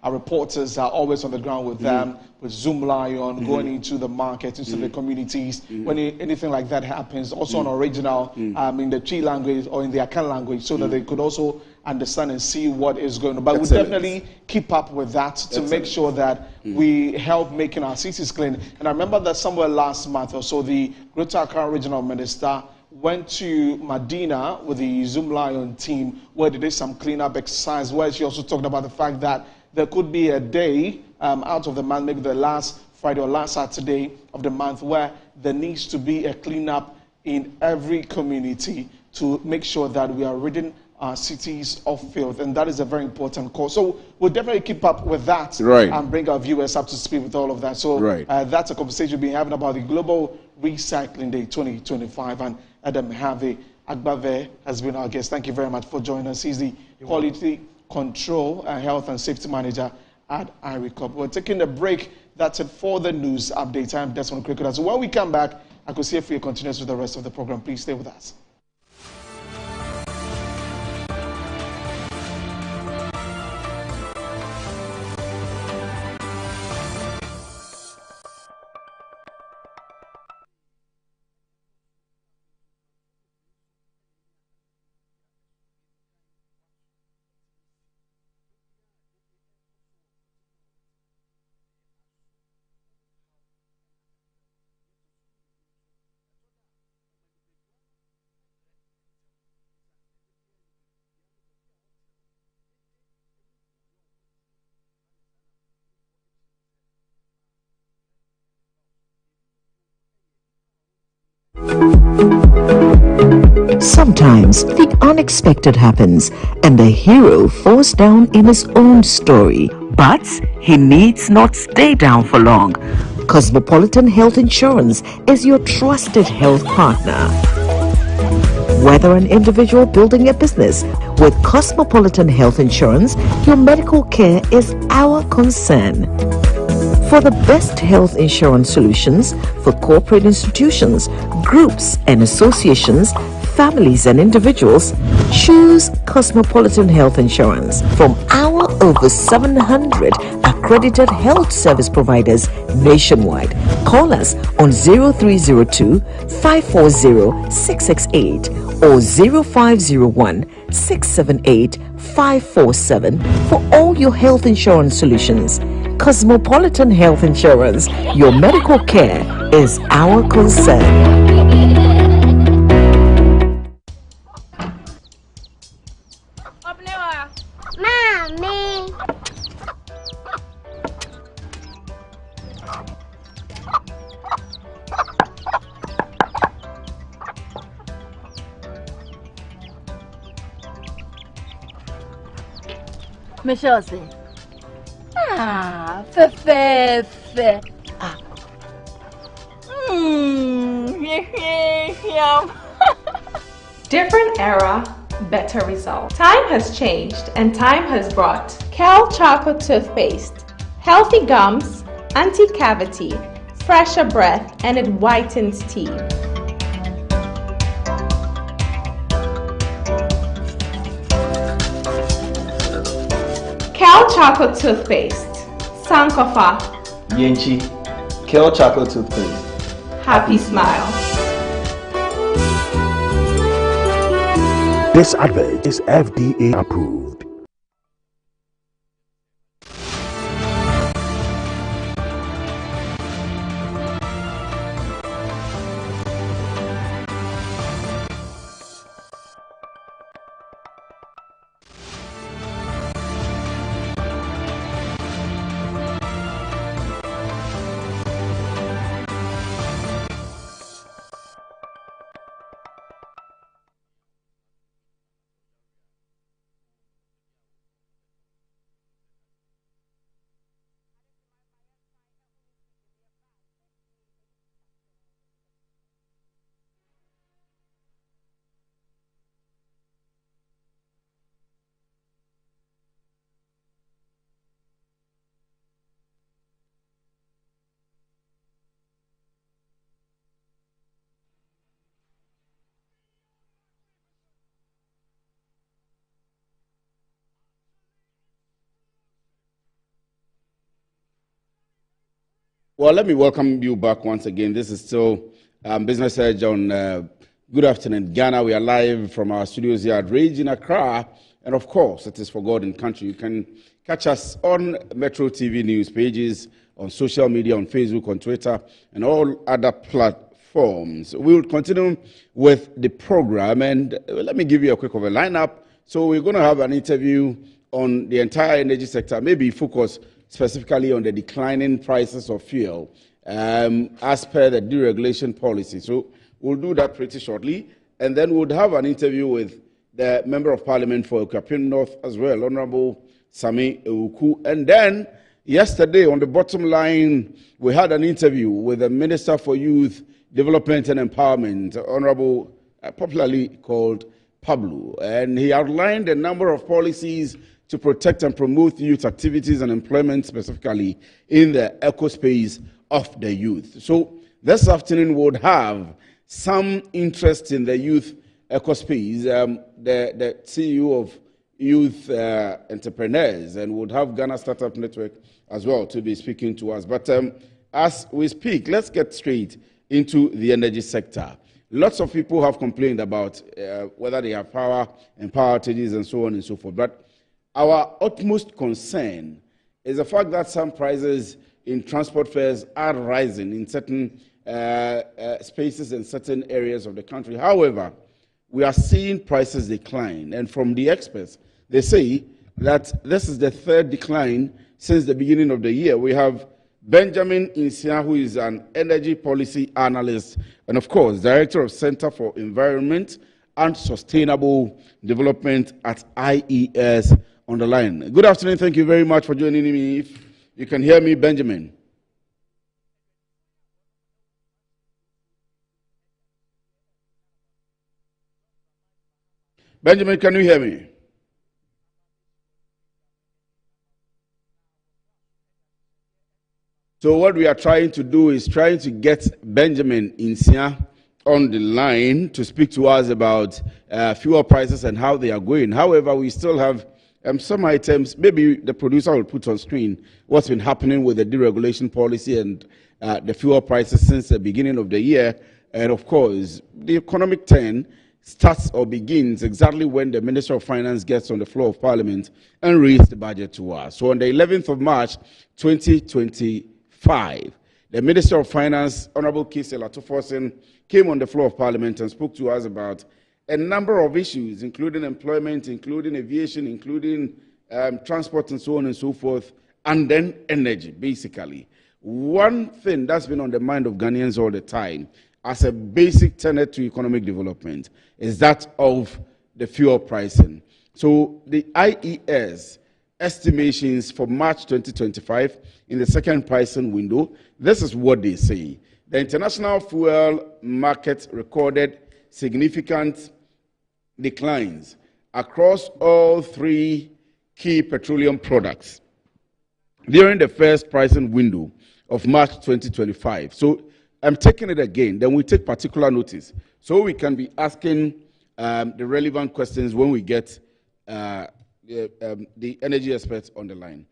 Our reporters are always on the ground with them, with Zoom Lion, going into the market, into the communities. When anything like that happens, also on original, in the Chi language or in the Akan language, so that they could also understand and see what is going on. But we definitely keep up with that to make sure that we help making our cities clean. And I remember that somewhere last month or so, the Greater Accra Regional Minister went to Medina with the Zoom Lion team, where they did some cleanup exercise, where she also talked about the fact that there could be a day out of the month, maybe the last Friday or last Saturday of the month, where there needs to be a cleanup in every community to make sure that we are ridding our cities of filth, and that is a very important cause. So we'll definitely keep up with that and bring our viewers up to speed with all of that. So that's a conversation we've been having about the Global Recycling Day 2025, and Adam Harvey Agbave has been our guest. Thank you very much for joining us. He's the Quality Control and Health and Safety Manager at IRECOP. We're taking a break. That's it for the news update. I'm Desmond Cricketer. So when we come back, I could see if we continue with the rest of the program. Please stay with us. Sometimes the unexpected happens and the hero falls down in his own story. But he needs not stay down for long. Cosmopolitan Health Insurance is your trusted health partner. Whether an individual building a business, with Cosmopolitan Health Insurance, your medical care is our concern. For the best health insurance solutions for corporate institutions, groups and associations, families and individuals, choose Cosmopolitan Health Insurance from our over 700 accredited health service providers nationwide. Call us on 0302 540 668 or 0501 678 547 for all your health insurance solutions. Cosmopolitan Health Insurance, your medical care is our concern. Mommy. Michelle, fe. Different era, better result. Time has changed and time has brought Kel Choco Toothpaste. Healthy gums, anti-cavity, fresher breath, and it whitens teeth. Kel Choco Toothpaste. Sankofa. Yenchi. Kel Choco Toothpaste. Happy smile. This advert is FDA approved. Well, let me welcome you back once again. This is still Business Edge on Good Afternoon Ghana. We are live from our studios here at Rage in Accra. And of course, it is for God in country. You can catch us on Metro TV news pages, on social media, on Facebook, on Twitter, and all other platforms. We will continue with the program. And let me give you a quick of a lineup. So we're going to have an interview on the entire energy sector, maybe focus specifically on the declining prices of fuel as per the deregulation policy. So we'll do that pretty shortly. And then we'll have an interview with the Member of Parliament for Okapion North as well, Honorable Sami Bawku. And then yesterday on the bottom line, we had an interview with the Minister for Youth Development and Empowerment, Honorable, popularly called Pablo. And he outlined a number of policies to protect and promote youth activities and employment, specifically in the eco space of the youth. So this afternoon we'll have some interest in the youth eco space, the CEO of Youth Entrepreneurs, and we'll have Ghana Startup Network as well to be speaking to us. But as we speak, let's get straight into the energy sector. Lots of people have complained about whether they have power and power outages and so on and so forth. But our utmost concern is the fact that some prices in transport fares are rising in certain spaces and certain areas of the country. However, we are seeing prices decline. And from the experts, they say that this is the third decline since the beginning of the year. We have Benjamin Insia, who is an energy policy analyst and, of course, Director of Center for Environment and Sustainable Development at IES on the line. Good afternoon. Thank you very much for joining me. If you can hear me, Benjamin. Benjamin, can you hear me? So what we are trying to do is trying to get Benjamin Insia on the line to speak to us about fuel prices and how they are going. However, we still have some items. Maybe the producer will put on screen what's been happening with the deregulation policy and the fuel prices since the beginning of the year. And of course, the economic turn starts or begins exactly when the Minister of Finance gets on the floor of Parliament and reads the budget to us. So on the 11th of March, 2025, the Minister of Finance, Honorable Kise Latoforsen, came on the floor of Parliament and spoke to us about a number of issues, including employment, including aviation, including transport and so on and so forth, and then energy, basically. One thing that's been on the mind of Ghanaians all the time as a basic tenet to economic development is that of the fuel pricing. So the IES estimations for March 2025 in the second pricing window, this is what they say. The international fuel market recorded significant declines across all three key petroleum products during the first pricing window of March 2025. So I'm taking it again, then we take particular notice. So we can be asking the relevant questions when we get the energy experts on the line.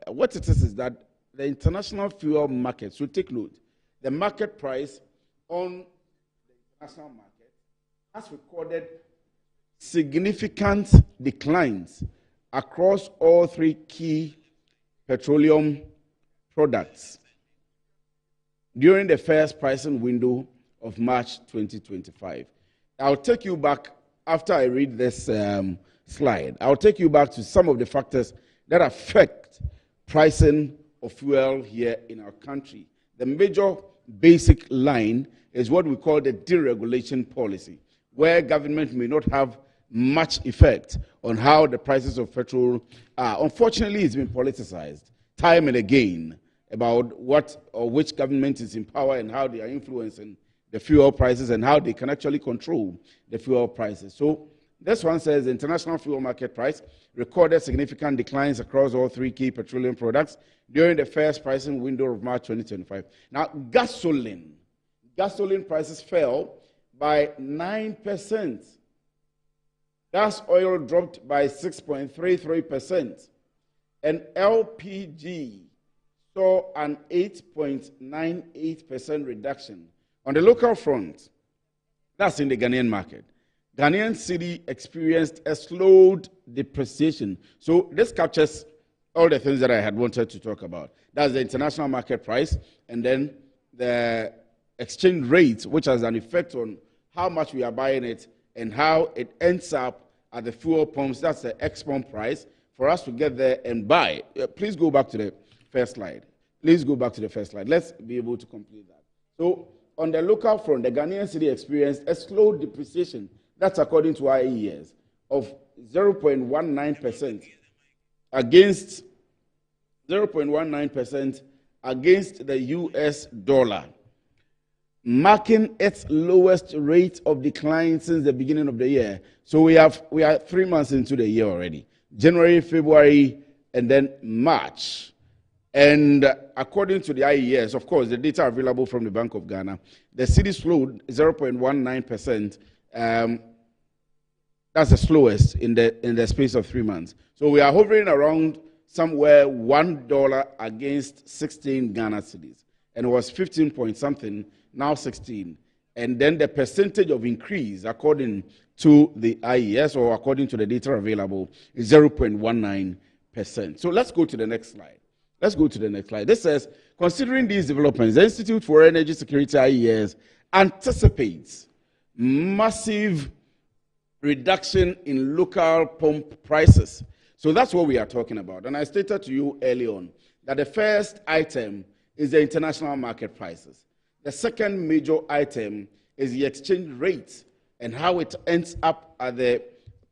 What it is that the international fuel market, so take note, the market price on the international market has recorded significant declines across all three key petroleum products during the first pricing window of March 2025. I'll take you back, after I read this slide, I'll take you back to some of the factors that affect pricing of fuel here in our country. The major basic line is what we call the deregulation policy, where government may not have much effect on how the prices of petrol are. Unfortunately, it's been politicized time and again about what or which government is in power and how they are influencing the fuel prices and how they can actually control the fuel prices. So this one says the international fuel market price recorded significant declines across all three key petroleum products during the first pricing window of March 2025. Now, gasoline prices fell by 9%. Gas oil dropped by 6.33%, and LPG saw an 8.98% reduction. On the local front, that's in the Ghanaian market, Ghanaian cedi experienced a slowed depreciation. So this captures all the things that I had wanted to talk about. That's the international market price, and then the exchange rate, which has an effect on how much we are buying it and how it ends up at the fuel pumps. That's the ex-pump price for us to get there and buy. Please go back to the first slide. Let's be able to complete that. So on the local front, the Ghanaian cedi experienced a slow depreciation. That's according to IES of 0.19% against 0.19% against the US dollar, marking its lowest rate of decline since the beginning of the year. So we are 3 months into the year already. January, February, and then March. And according to the IES, of course, the data available from the Bank of Ghana, the cedi slowed 0.19%. That's the slowest in the space of 3 months. So we are hovering around somewhere $1 against 16 Ghana cedis. And it was 15 point something, now 16. And then the percentage of increase, according to the IES or according to the data available, is 0.19%. So let's go to the next slide. This says, considering these developments, the Institute for Energy Security, IES, anticipates massive reduction in local pump prices. So that's what we are talking about. And I stated to you early on that the first item is the international market prices. The second major item is the exchange rate and how it ends up at the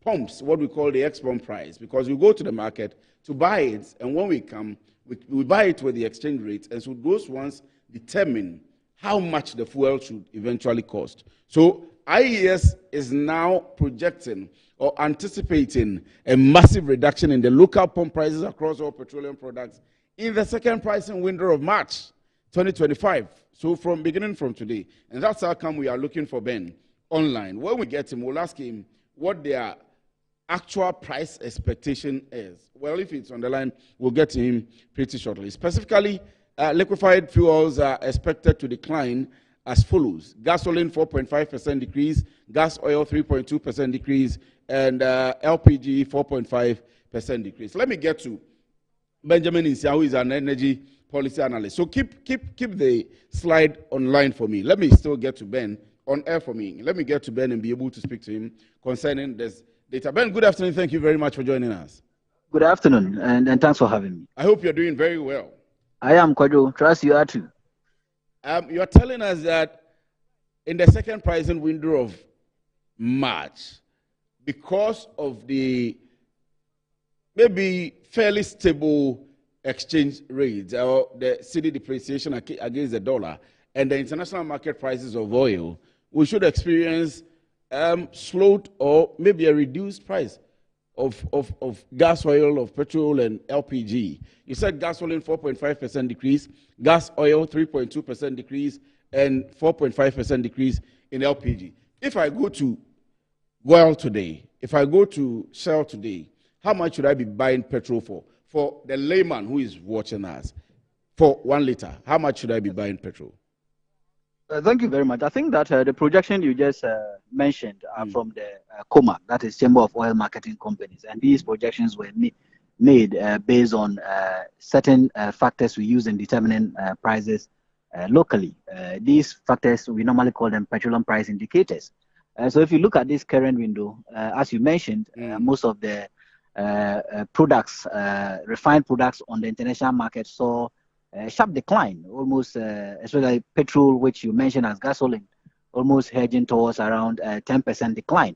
pumps, what we call the ex-pump price, because we go to the market to buy it, and when we come, we buy it with the exchange rate, and so those ones determine how much the fuel should eventually cost. So IES is now projecting or anticipating a massive reduction in the local pump prices across all petroleum products in the second pricing window of March 2025. So beginning from today. And that's how come we are looking for Ben online. When we get him, we'll ask him what their actual price expectation is. Well, if it's on the line, we'll get to him pretty shortly. Specifically, liquefied fuels are expected to decline as follows. Gasoline 4.5% decrease, gas oil 3.2% decrease, and LPG 4.5% decrease. Let me get to Benjamin Insia, who is an energy policy analyst. So keep the slide online for me. Let me still get to Ben on air for me. Let me get to Ben and be able to speak to him concerning this data. Ben, good afternoon. Thank you very much for joining us. Good afternoon, and thanks for having me. I hope you're doing very well. I am, Kwajo. Trust you are too. You're telling us that in the second pricing window of March, because of the maybe fairly stable exchange rates or the cedi depreciation against the dollar and the international market prices of oil, we should experience slowed or maybe a reduced price of gas oil, of petrol, and LPG. You said gasoline 4.5% decrease, gas oil 3.2% decrease, and 4.5% decrease in LPG. If I go to Goil today, if I go to Shell today, how much should I be buying petrol for? For the layman who is watching us, for 1 liter, how much should I be buying petrol? Thank you very much. I think that the projection you just mentioned are from the COMA, that is Chamber of Oil Marketing Companies, and these projections were made based on certain factors we use in determining prices locally. These factors, we normally call them petroleum price indicators. So if you look at this current window, as you mentioned, most of the products, refined products on the international market saw a sharp decline, almost, especially petrol, which you mentioned as gasoline, almost hedging towards around 10% decline.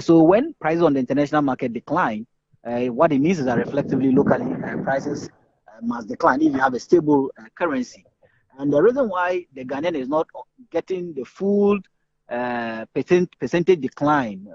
So when prices on the international market decline, what it means is that reflectively, locally, prices must decline if you have a stable currency. And the reason why the Ghanaian is not getting the full percentage decline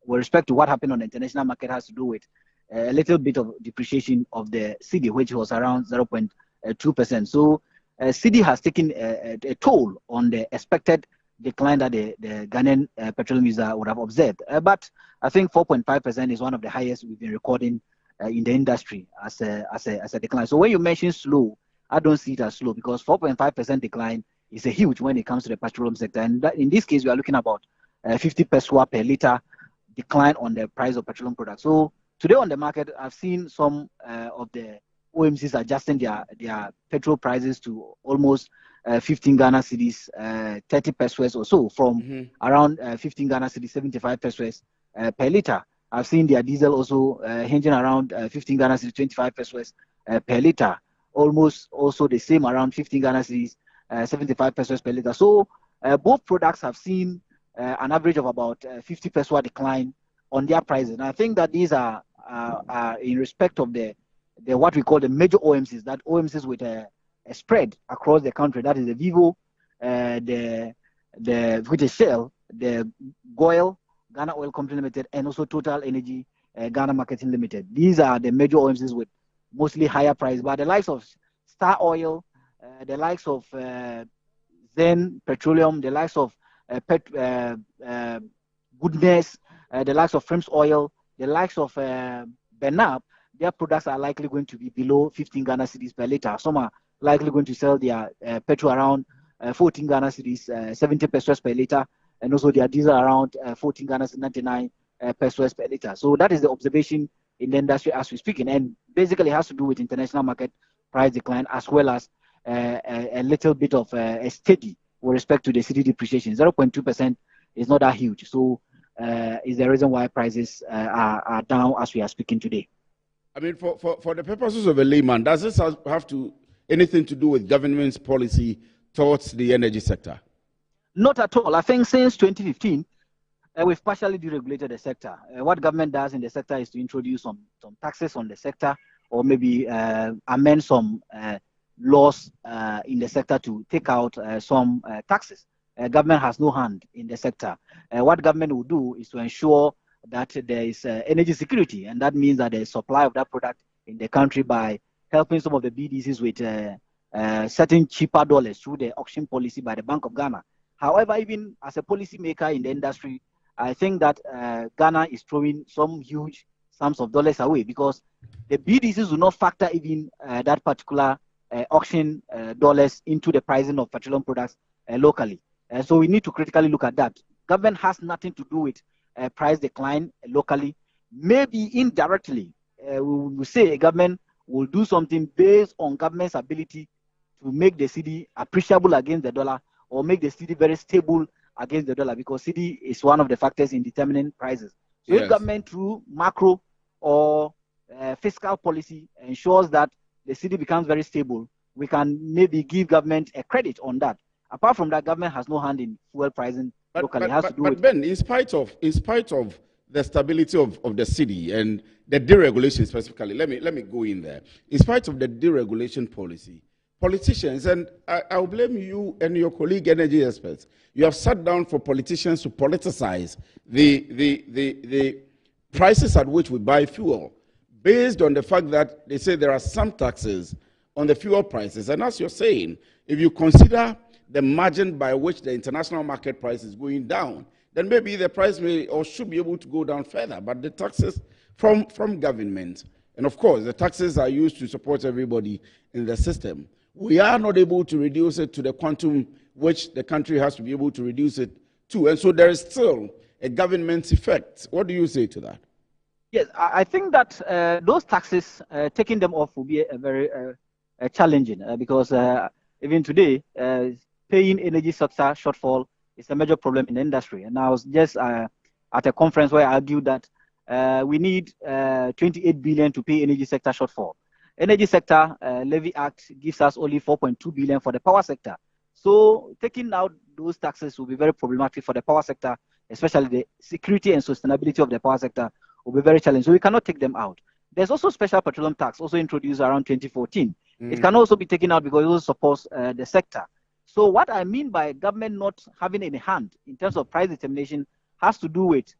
with respect to what happened on the international market has to do with a little bit of depreciation of the cedi, which was around 0.2%. So cedi has taken a toll on the expected decline that the Ghanaian petroleum user would have observed. But I think 4.5% is one of the highest we've been recording in the industry as a decline. So when you mention slow, I don't see it as slow because 4.5% decline is a huge when it comes to the petroleum sector. And that, in this case, we are looking about 50 pesos per liter decline on the price of petroleum products. So today on the market, I've seen some of the OMCs adjusting their petrol prices to almost 15 Ghana cedis, 30 pesos or so, from around 15 Ghana cedis, 75 pesos per liter. I've seen their diesel also hinging around 15 Ghana cedis, 25 pesos per liter. Almost also the same around 15 Ghana cedis, 75 pesos per liter. So both products have seen an average of about 50 peso decline on their prices. And I think that these are in respect of the what we call the major OMCs, that OMCs with a spread across the country. That is the Vivo, with Shell, the Goil, Ghana Oil Company Limited, and also Total Energy, Ghana Marketing Limited. These are the major OMCs with mostly higher price. But the likes of Star Oil, the likes of Zen Petroleum, the likes of Goodness, the likes of Frames Oil, the likes of Benab, their products are likely going to be below 15 Ghana cedis per liter. Some are likely going to sell their petrol around 14 Ghana cedis, 70 pesos per liter, and also their diesel around 14 Ghana cedis, 99 pesos per liter. So that is the observation in the industry as we're speaking, and basically has to do with international market price decline as well as a little bit of a steady with respect to the cedi depreciation. 0.2% is not that huge. So is the reason why prices are down as we are speaking today. I mean, for the purposes of a layman, does this have anything to do with government's policy towards the energy sector? Not at all. I think since 2015, we've partially deregulated the sector. What government does in the sector is to introduce some taxes on the sector, or maybe amend some laws in the sector to take out some taxes. Government has no hand in the sector. What government will do is to ensure that there is energy security, and that means that there is supply of that product in the country by helping some of the BDCs with certain cheaper dollars through the auction policy by the Bank of Ghana. However, even as a policy maker in the industry, I think that Ghana is throwing some huge sums of dollars away, because the BDCs will not factor even that particular auction dollars into the pricing of petroleum products locally. So we need to critically look at that. Government has nothing to do with price decline locally. Maybe indirectly, we will say a government will do something based on government's ability to make the cedi appreciable against the dollar, or make the cedi very stable against the dollar, because cedi is one of the factors in determining prices. So if government through macro or fiscal policy ensures that the cedi becomes very stable, we can maybe give government a credit on that. Apart from that, government has no hand in fuel pricing locally. It has to do with Ben, in spite of the stability of the cedi and the deregulation specifically, let me go in there. In spite of the deregulation policy, politicians, and I'll blame you and your colleague energy experts, you have sat down for politicians to politicize the prices at which we buy fuel, based on the fact that they say there are some taxes on the fuel prices. And as you're saying, if you consider the margin by which the international market price is going down, then maybe the price may or should be able to go down further. But the taxes from government, and of course the taxes are used to support everybody in the system, we are not able to reduce it to the quantum which the country has to be able to reduce it to. And so there is still a government effect. What do you say to that? Yes, I think that those taxes, taking them off will be a very challenging, because even today, paying energy sector shortfall is a major problem in the industry. And I was just at a conference where I argued that we need 28 billion to pay energy sector shortfall. Energy sector levy act gives us only 4.2 billion for the power sector. So taking out those taxes will be very problematic for the power sector, especially the security and sustainability of the power sector will be very challenging. So we cannot take them out. There's also special petroleum tax, also introduced around 2014. It can also be taken out because it also supports the sector. So what I mean by government not having any hand in terms of price determination has to do with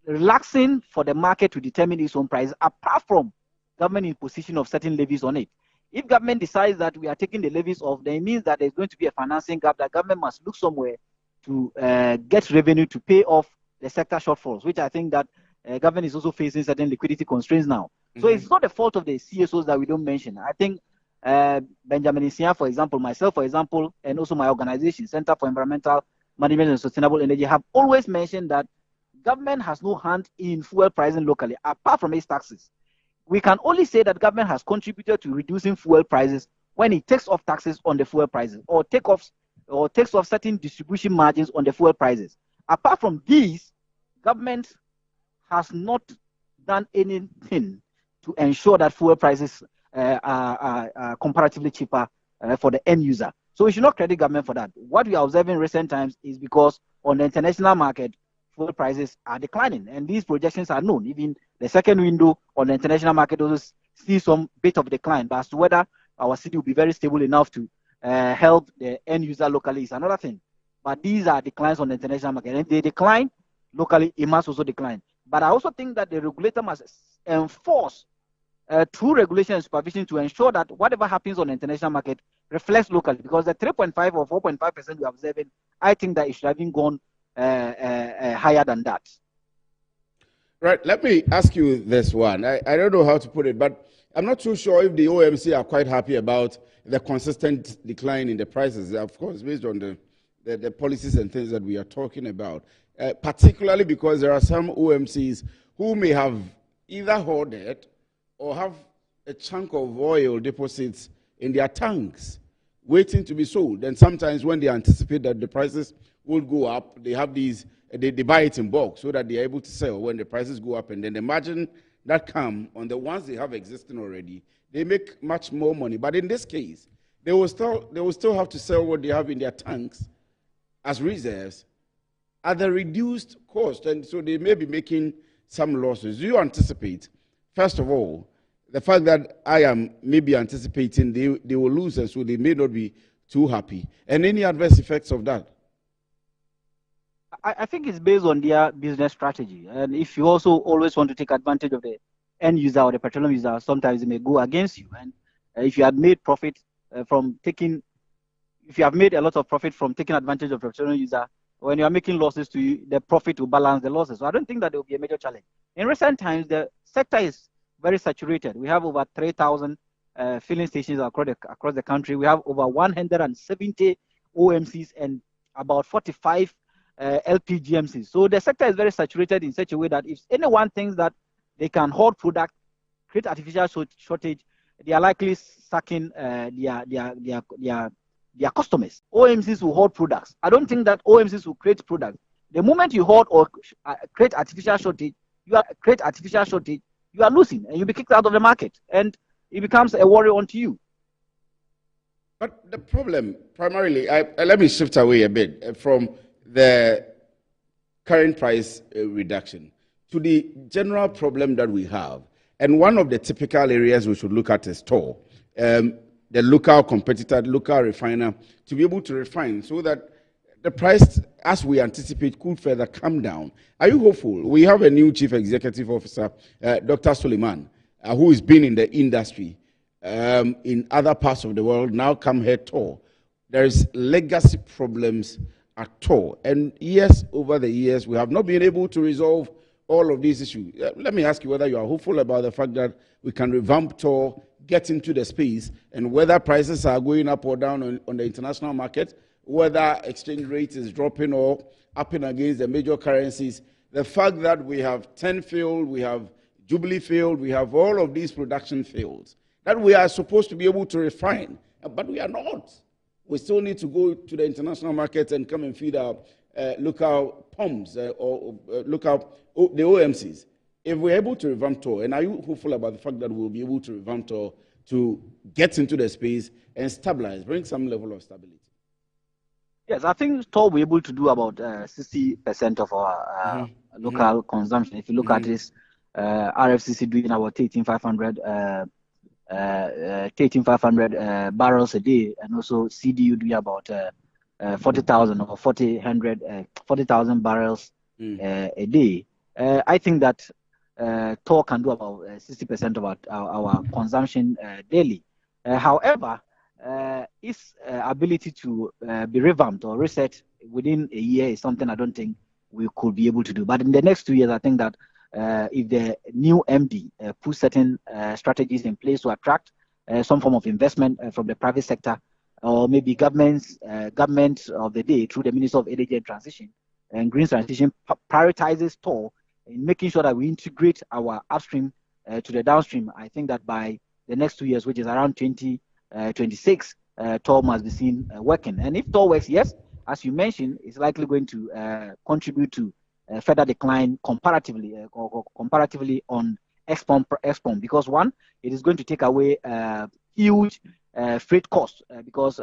relaxing for the market to determine its own price, apart from government imposition of certain levies on it. If government decides that we are taking the levies off, then it means that there's going to be a financing gap, that government must look somewhere to get revenue to pay off the sector shortfalls, which I think that government is also facing certain liquidity constraints now. So it's not the fault of the CSOs that we don't mention. I think Benjamin Isia, for example, myself, for example, and also my organization, Center for Environmental Management and Sustainable Energy, have always mentioned that government has no hand in fuel pricing locally, apart from its taxes. We can only say that government has contributed to reducing fuel prices when it takes off taxes on the fuel prices, or takes off certain distribution margins on the fuel prices. Apart from these, government has not done anything to ensure that fuel prices are comparatively cheaper for the end user. So we should not credit government for that. What we are observing in recent times is because on the international market, fuel prices are declining, and these projections are known. Even the second window on the international market also see some bit of decline, but as to whether our city will be very stable enough to help the end user locally is another thing. But these are declines on the international market, and if they decline locally, it must also decline. But I also think that the regulator must enforce through regulation and supervision to ensure that whatever happens on the international market reflects locally, because the 3.5 or 4.5% we are observing, I think that it should have been gone higher than that. Right, let me ask you this one. I don't know how to put it, but I'm not too sure if the OMC are quite happy about the consistent decline in the prices, of course, based on the policies and things that we are talking about, particularly because there are some OMCs who may have either hoarded or have a chunk of oil deposits in their tanks waiting to be sold. And sometimes when they anticipate that the prices will go up, they have these, they buy it in bulk so that they are able to sell when the prices go up. And then the margin that come on the ones they have existing already, they make much more money. But in this case, they will still have to sell what they have in their tanks as reserves at the reduced cost, and so they may be making some losses. Do you anticipate, first of all, the fact that I am maybe anticipating they will lose, and so they may not be too happy, and any adverse effects of that? I think it's based on their business strategy. And if you also always want to take advantage of the end user or the petroleum user, sometimes it may go against you. And if you had made profit if you have made a lot of profit from taking advantage of the petroleum user, when you are making losses to you, the profit will balance the losses. So I don't think that there will be a major challenge. In recent times, the sector is very saturated. We have over 3,000 filling stations across the country. We have over 170 OMCs and about 45 LPGMCs. So the sector is very saturated in such a way that if anyone thinks that they can hoard product, create artificial shortage, they are likely sucking their customers. OMCs will hoard products. I don't think that OMCs will create products. The moment you hoard or create artificial shortage, you are losing and you'll be kicked out of the market, and it becomes a worry onto you. But the problem, primarily, let me shift away a bit from the current price reduction to the general problem that we have. And one of the typical areas we should look at is toll. The local competitor, local refiner, to be able to refine so that the price, as we anticipate, could further come down. Are you hopeful? We have a new chief executive officer, Dr. Suleiman, who has been in the industry in other parts of the world, now come here toll. There is legacy problems at all. And yes, over the years, we have not been able to resolve all of these issues. Let me ask you whether you are hopeful about the fact that we can revamp toll, get into the space, and whether prices are going up or down on the international market, whether exchange rate is dropping or upping against the major currencies. The fact that we have 10 field, we have Jubilee field, we have all of these production fields that we are supposed to be able to refine, but we are not. We still need to go to the international market and come and feed our local pumps or local the OMCs. If we're able to revamp toll, and are you hopeful about the fact that we'll be able to revamp toll to get into the space and stabilize, bring some level of stability? Yes, I think toll will be able to do about 60% of our local consumption. If you look at this, RFCC doing about 13,500 barrels a day, and also CDU doing about 40,000 or 40,000 barrels a day. I think that toll can do about 60% of our consumption daily. However, its ability to be revamped or reset within a year is something I don't think we could be able to do. But in the next 2 years, I think that if the new MD puts certain strategies in place to attract some form of investment from the private sector, or maybe government of the day through the Minister of Energy and Transition and Green Transition prioritizes toll in making sure that we integrate our upstream to the downstream, I think that by the next 2 years, which is around 2026, toll must be seen working. And if toll works, yes, as you mentioned, it's likely going to contribute to further decline comparatively on export, because one, it is going to take away huge freight costs, because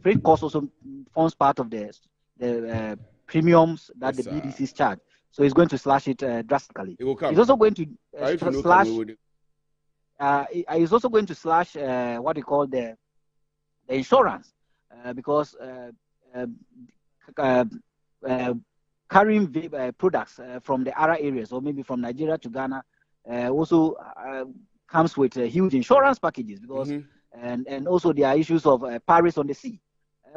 freight cost also forms part of the premiums that the BDCs charge. So it's going to slash it drastically. It's also going to slash. It's also going to slash what we call the insurance, because carrying products from the other areas, or maybe from Nigeria to Ghana, also comes with huge insurance packages, because and also there are issues of Paris on the sea.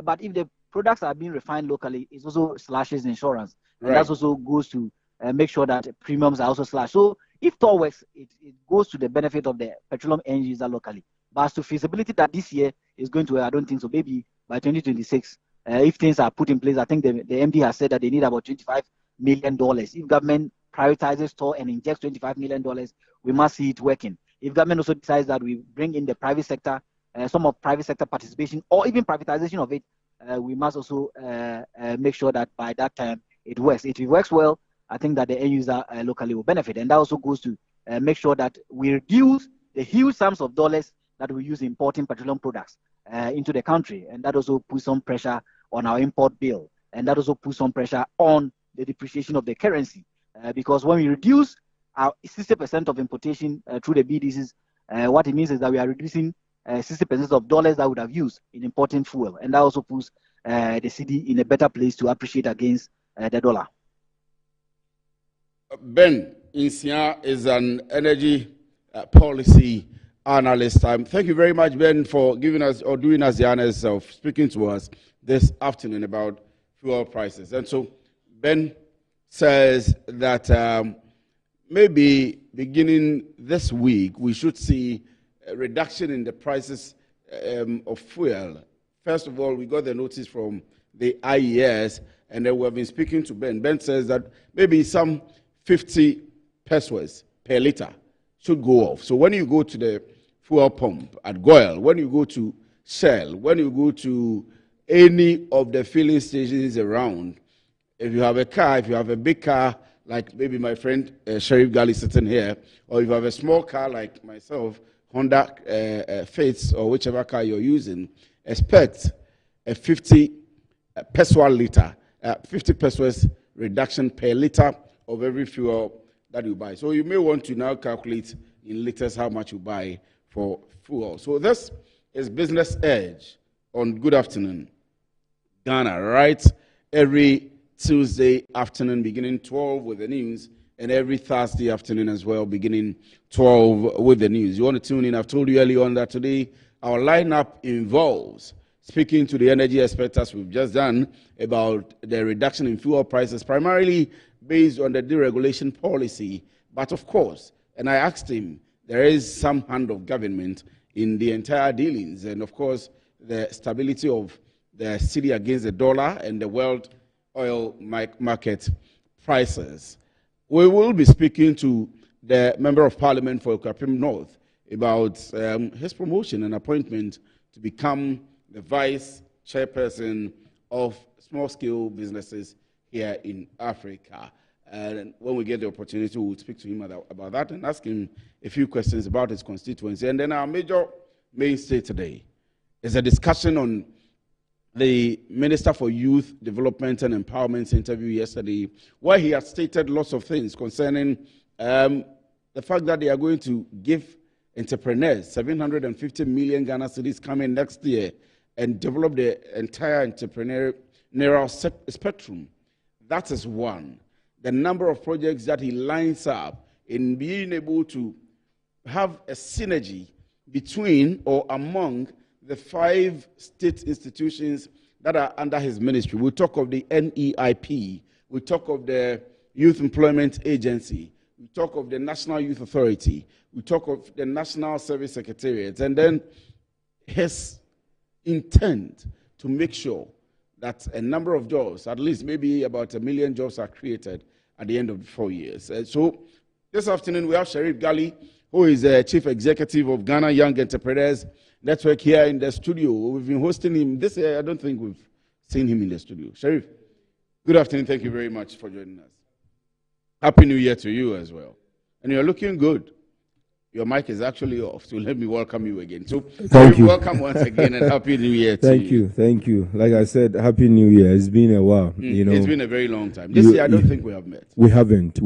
But if the products are being refined locally, it also slashes insurance. And that also goes to make sure that premiums are also slashed. So if toll works, it goes to the benefit of the petroleum end user locally. But as to feasibility that this year is going to, I don't think so. Maybe by 2026, if things are put in place, I think the MD has said that they need about $25 million. If government prioritizes toll and injects $25 million, we must see it working. If government also decides that we bring in the private sector, some of private sector participation, or even privatization of it, we must also make sure that by that time it works. If it works well, I think that the end user locally will benefit. And that also goes to make sure that we reduce the huge sums of dollars that we use importing petroleum products into the country. And that also puts some pressure on our import bill. and that also puts some pressure on the depreciation of the currency. Because when we reduce our 60% of importation through the BDCs, what it means is that we are reducing 60% of dollars that we would have used in importing fuel, and that also puts the cedi in a better place to appreciate against the dollar. Ben Insia is an energy policy analyst. Thank you very much, Ben, for giving us or doing us the honors of speaking to us this afternoon about fuel prices. And so Ben says that maybe beginning this week, we should see a reduction in the prices of fuel. First of all, we got the notice from the IES, and then we have been speaking to Ben. Ben says that maybe some 50 pesos per liter should go off. So when you go to the fuel pump at Goyle, when you go to Shell, when you go to any of the filling stations around, if you have a car, if you have a big car, like maybe my friend Sheriff Gali sitting here, or if you have a small car like myself, Honda Fits, or whichever car you're using, expect a 50 peso liter, 50 pesos reduction per liter of every fuel that you buy. So you may want to now calculate in liters how much you buy for fuel. So this is Business Edge on Good Afternoon Ghana, right? Every Tuesday afternoon beginning 12 with the news, and every Thursday afternoon as well beginning 12 with the news. You want to tune in? I've told you earlier on that today our lineup involves speaking to the energy experts as we've just done about the reduction in fuel prices, primarily based on the deregulation policy. But of course, and I asked him, there is some hand of government in the entire dealings, and of course, the stability of the cedi against the dollar and the world oil market prices. We will be speaking to the Member of Parliament for Okapim North about his promotion and appointment to become the Vice Chairperson of small-scale businesses here in Africa. And when we get the opportunity, we'll speak to him about that and ask him a few questions about his constituency. And then our major mainstay today is a discussion on the Minister for Youth Development and Empowerment's interview yesterday, where he had stated lots of things concerning the fact that they are going to give entrepreneurs 750 million Ghana cedis coming next year and develop the entire entrepreneurial spectrum. That is one. The number of projects that he lines up in being able to have a synergy between or among the 5 state institutions that are under his ministry. We talk of the NEIP, we talk of the Youth Employment Agency, we talk of the National Youth Authority, we talk of the National Service Secretariat, and then his intent to make sure that a number of jobs, at least maybe about 1 million jobs, are created at the end of the 4 years. So this afternoon we have Sheriff Gali, who is the Chief Executive of Ghana Young Entrepreneurs Network here in the studio. We've been hosting him this year. I don't think we've seen him in the studio. Sheriff, good afternoon. Thank you very much for joining us. Happy New Year to you as well. And you're looking good. Your mic is actually off, so let me welcome you again. So, thank you. Welcome once again and Happy New Year to you. Thank you. Like I said, Happy New Year. It's been a while. You know, it's been a very long time. This year, I don't think we have met. We haven't,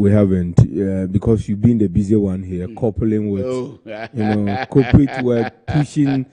because you've been the busy one here, coupling with, corporate work, pushing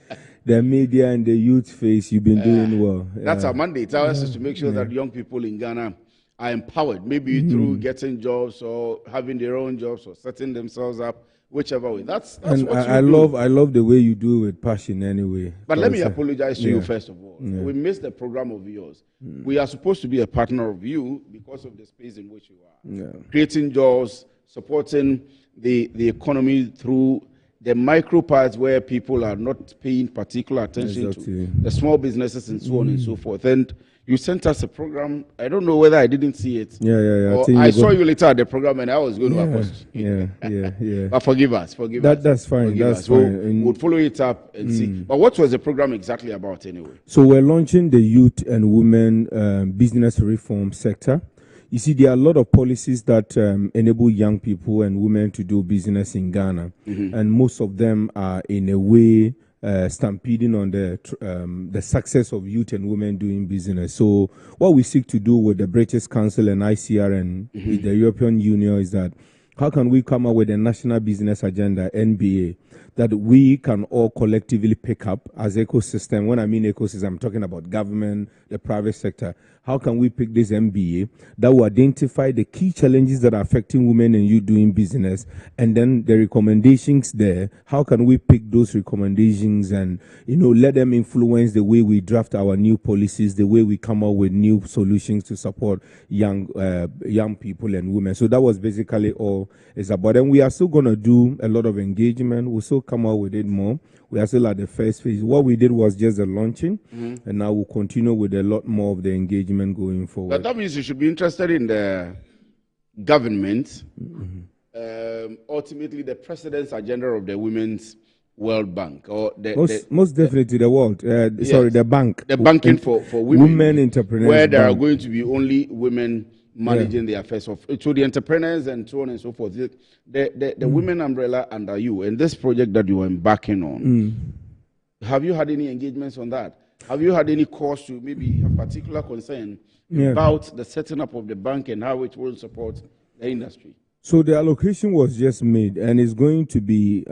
the media and the youth face. You've been doing well. That's our mandate. Ours is to make sure that young people in Ghana are empowered, maybe through getting jobs or having their own jobs or setting themselves up. Whichever way. That's and what I love the way you do it with passion anyway. But let me apologize to you first of all. We missed the program of yours. We are supposed to be a partner of you because of the space in which you are. Creating jobs, supporting the economy through the micro parts where people are not paying particular attention to the small businesses and so on and so forth. And you sent us a program. I don't know whether I didn't see it. I saw you later at the program and I was going to apologize. But forgive us. That's fine. That's fine. We'll follow it up and see. But what was the program exactly about anyway? So we're launching the youth and women business reform sector. You see, there are a lot of policies that enable young people and women to do business in Ghana. And most of them are in a way stampeding on the success of youth and women doing business. So what we seek to do with the British Council and ICR and the European Union is that how can we come up with a national business agenda, NBA, that we can all collectively pick up as ecosystem? When I mean ecosystem, I'm talking about government, the private sector. How can we pick this MBA that will identify the key challenges that are affecting women and you doing business, and then the recommendations there? How can we pick those recommendations and, let them influence the way we draft our new policies, the way we come up with new solutions to support young people and women? So that was basically all it's about. And we are still going to do a lot of engagement. We'll still come out with it more. We are still at the first phase. What we did was just the launching, and now we'll continue with a lot more of the engagement going forward. But that means you should be interested in the government, ultimately the president's agenda of the Women's World Bank, or most definitely the world. The bank. The banking for women entrepreneurs, where there are going to be only women managing the affairs of the entrepreneurs and so on and so forth. The women umbrella under you and this project that you are embarking on. Have you had any engagements on that? Have you had any cause to maybe have particular concern about the setting up of the bank and how it will support the industry? So the allocation was just made and is going to be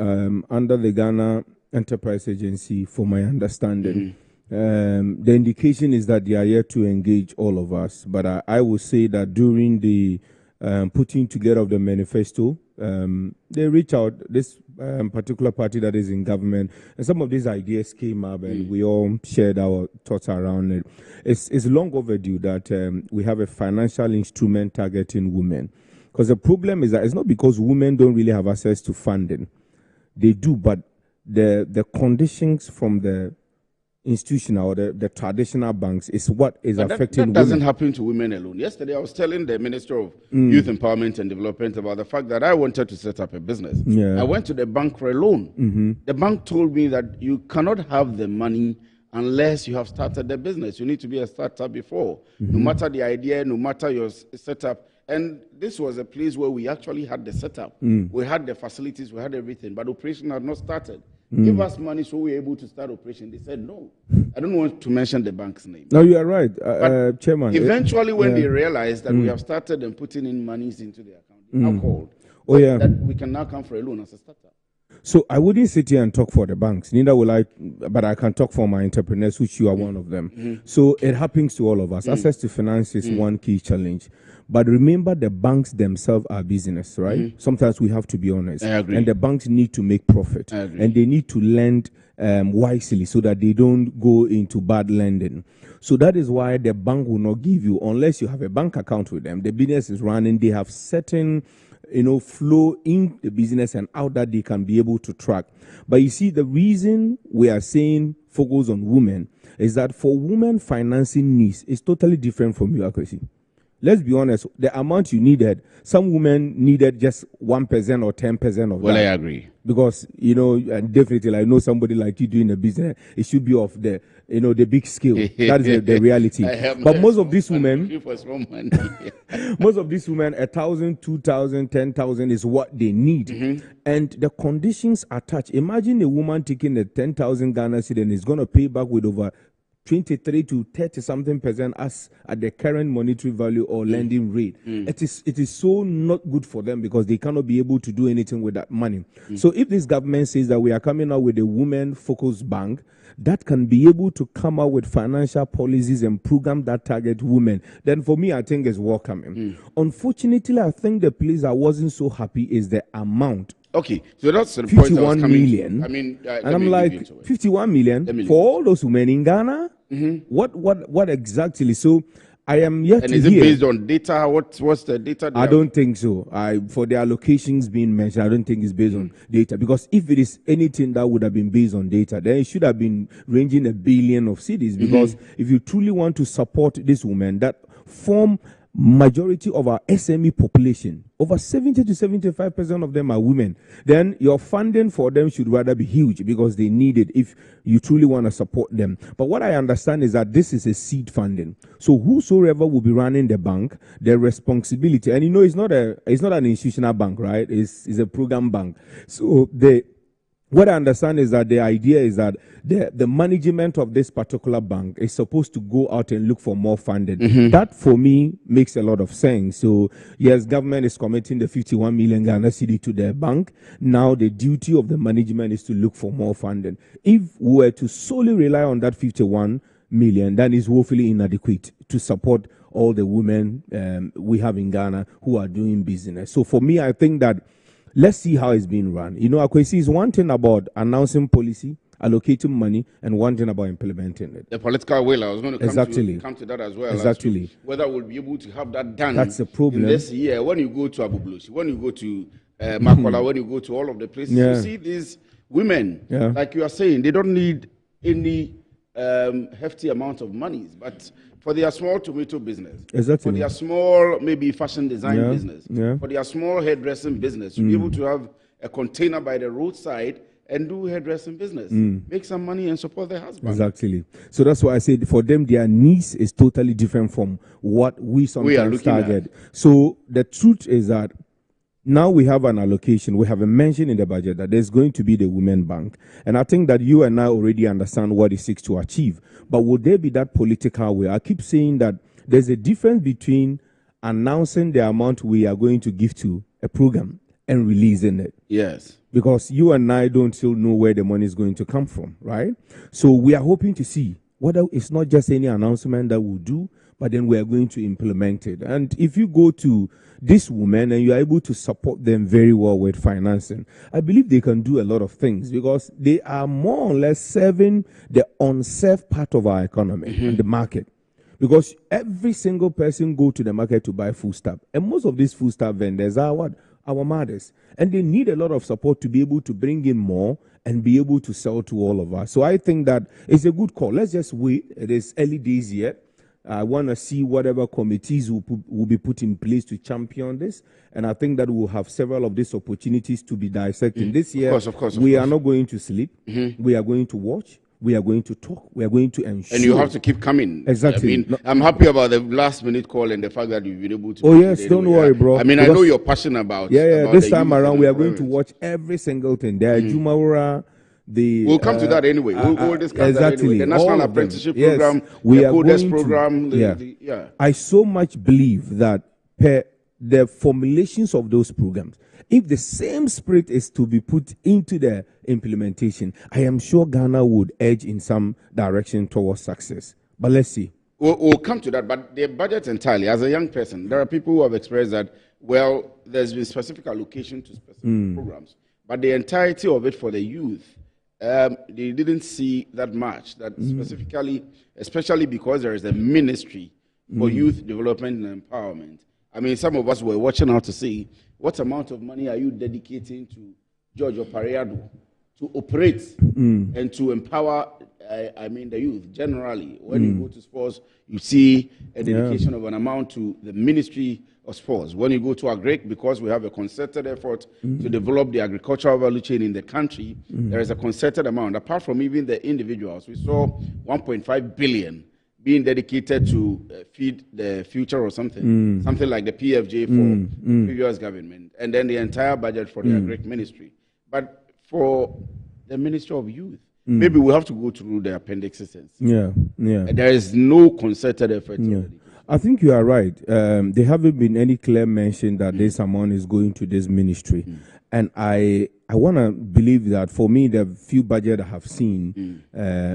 under the Ghana Enterprise Agency, for my understanding. The indication is that they are here to engage all of us, but I will say that during the putting together of the manifesto, they reach out, this particular party that is in government, and some of these ideas came up and we all shared our thoughts around it. It's long overdue that we have a financial instrument targeting women, because the problem is that it's not because women don't really have access to funding. They do, but the conditions from the institutional or the traditional banks is what is affecting women. That doesn't happen to women alone. Yesterday, I was telling the Minister of Youth Empowerment and Development about the fact that I wanted to set up a business. I went to the bank for a loan. The bank told me that you cannot have the money unless you have started the business. You need to be a startup before, no matter the idea, no matter your setup. And this was a place where we actually had the setup. We had the facilities, we had everything, but operation had not started. Give us money so we're able to start operation. They said no. I don't want to mention the bank's name. No, you are right, Chairman. Eventually, when they realized that we have started and putting in monies into the account, they now called. That we can now come for a loan as a startup. So I wouldn't sit here and talk for the banks. Neither will I, but I can talk for my entrepreneurs, which you are one of them. So it happens to all of us. Access to finance is one key challenge. But remember, the banks themselves are business, right? Sometimes we have to be honest. I agree. And the banks need to make profit. And they need to lend wisely so that they don't go into bad lending. So that is why the bank will not give you, unless you have a bank account with them. The business is running. They have certain flow in the business and out that they can be able to track. But you see, the reason we are saying focus on women is that for women, financing needs is totally different from your accuracy. Let's be honest, the amount you needed, some women needed just 1% or 10% of that. Well, I agree. Because, and definitely, I know somebody like you doing a business, it should be of the, the big scale. That is the reality. But most of these women, most of these women, 1,000, 2,000, 10,000 is what they need. And the conditions attached. Imagine a woman taking the 10,000 Ghana cedi and is going to pay back with over 23 to 30 something percent as at the current monetary value or lending rate. It is so not good for them because they cannot be able to do anything with that money. So if this government says that we are coming out with a women-focused bank that can be able to come out with financial policies and programs that target women, then for me, I think it's welcoming. Unfortunately, I think the place I wasn't so happy is the amount. Okay, so that's the point 51 million. I mean, and I'm like, 51 million for all those women in Ghana? What exactly? So I am yet to hear. And is it based on data? What's the data? I don't think so. For the allocations being mentioned, I don't think it's based on data. Because if it is anything that would have been based on data, then it should have been ranging 1 billion of cedis. Because if you truly want to support these women that form majority of our SME population, over 70 to 75% of them are women, then your funding for them should rather be huge because they need it if you truly want to support them. But what I understand is that this is a seed funding. So whosoever will be running the bank, their responsibility, and it's not an institutional bank, right? It's a program bank. So what I understand is that the idea is that the management of this particular bank is supposed to go out and look for more funding. That, for me, makes a lot of sense. So, yes, government is committing the 51 million Ghana cedi to their bank. Now, the duty of the management is to look for more funding. If we were to solely rely on that 51 million, that is woefully inadequate to support all the women we have in Ghana who are doing business. So, for me, I think that let's see how it's being run. You know, Akwesi, is one thing about announcing policy, allocating money, and one thing about implementing it. The political will, I was going to come to that as well. Exactly. As to whether we'll be able to have that done. That's the problem. In this year, when you go to Abublusi, when you go to Makola, when you go to all of the places, you see these women, like you are saying, they don't need any hefty amount of money, but for their small tomato business, for their small maybe fashion design business, for their small hairdressing business, to be able to have a container by the roadside and do hairdressing business, make some money and support their husband. Exactly. So that's why I said for them, their needs is totally different from what we sometimes target. So the truth is that now we have an allocation. We have a mention in the budget that there's going to be the Women Bank. And I think that you and I already understand what it seeks to achieve. But will there be that political will? I keep saying that there's a difference between announcing the amount we are going to give to a program and releasing it. Yes. Because you and I don't still know where the money is going to come from, right? So we are hoping to see whether it's not just any announcement that we'll do, but then we are going to implement it. And if you go to this woman and you are able to support them very well with financing, I believe they can do a lot of things because they are more or less serving the unserved part of our economy and the market. Because every single person go to the market to buy food stuff. And most of these food stuff vendors are what? Our mothers. And they need a lot of support to be able to bring in more and be able to sell to all of us. So I think that it's a good call. Let's just wait. It is early days yet. I want to see whatever committees will be put in place to champion this. And I think that we'll have several of these opportunities to be dissecting. This year, of course, we are not going to sleep. We are going to watch. We are going to talk. We are going to ensure. And you have to keep coming. Exactly. I mean, I'm happy about the last minute call and the fact that you've been able to. Oh, yes. Don't worry, bro. I mean, because I know you're passionate about. About this time around, we are going to watch every single thing. There are Jumawura. We'll come to that anyway. We'll discuss that anyway. The National Apprenticeship Program, we the are CODES program. I so much believe that the formulations of those programs, if the same spirit is to be put into the implementation, I am sure Ghana would edge in some direction towards success. But let's see. We'll come to that. But the budget entirely, as a young person, there are people who have expressed that, well, there's been specific allocation to specific programs. But the entirety of it for the youth, they didn't see that much. That specifically, especially because there is a ministry for youth development and empowerment. I mean, some of us were watching out to see what amount of money are you dedicating to George Opariado to operate and to empower, the youth generally. When you go to sports, you see a dedication of an amount to the Ministry of Sports. When you go to Agric, because we have a concerted effort to develop the agricultural value chain in the country, there is a concerted amount. Apart from even the individuals, we saw 1.5 billion being dedicated to feed the future or something, something like the PFJ for the previous government, and then the entire budget for the Agric Ministry. But for the Ministry of Youth, maybe we have to go through the appendixes. There is no concerted effort. I think you are right. There haven't been any clear mention that this amount is going to this ministry. And I want to believe that for me, the few budget I have seen,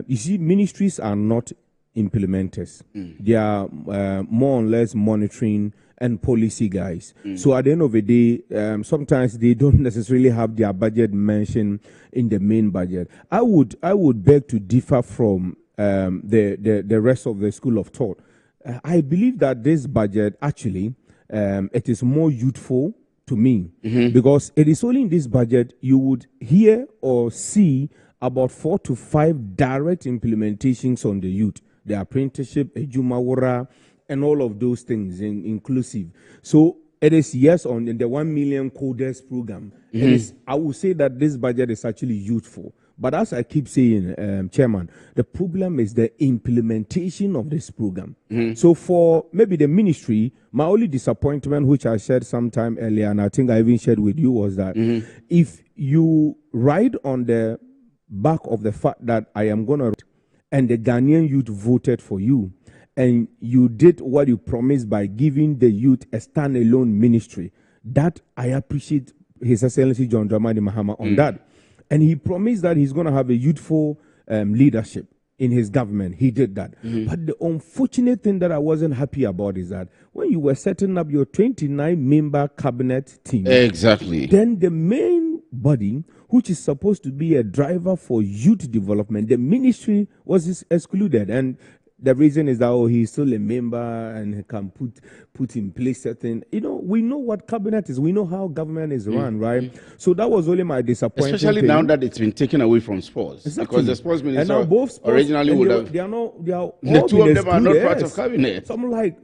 you see, ministries are not implementers. They are more or less monitoring and policy guys. So at the end of the day, sometimes they don't necessarily have their budget mentioned in the main budget. I would beg to differ from the rest of the school of thought. I believe that this budget actually it is more youthful to me because it is only in this budget you would hear or see about 4 to 5 direct implementations on the youth. The apprenticeship, Ejumawura, and all of those things inclusive. So it is on the 1 million CODES program. It is, I would say that this budget is actually youthful. But as I keep saying, Chairman, the problem is the implementation of this program. So for maybe the ministry, my only disappointment, which I shared sometime earlier, and I think I even shared with you, was that if you ride on the back of the fact that I am going to, and the Ghanaian youth voted for you, and you did what you promised by giving the youth a standalone ministry, that I appreciate His Excellency John Dramani Mahama on that. And he promised that he's going to have a youthful leadership in his government. He did that. But the unfortunate thing that I wasn't happy about is that when you were setting up your 29-member cabinet team, exactly, then the main body, which is supposed to be a driver for youth development, the ministry was excluded. And the reason is that he's still a member and he can put in place certain, we know what cabinet is, we know how government is run, right? So that was only my disappointment. Especially now that it's been taken away from sports. Exactly. Because the sports minister and now both sports, originally would have. They are all the two of them are not excluded. part of cabinet. So I'm like,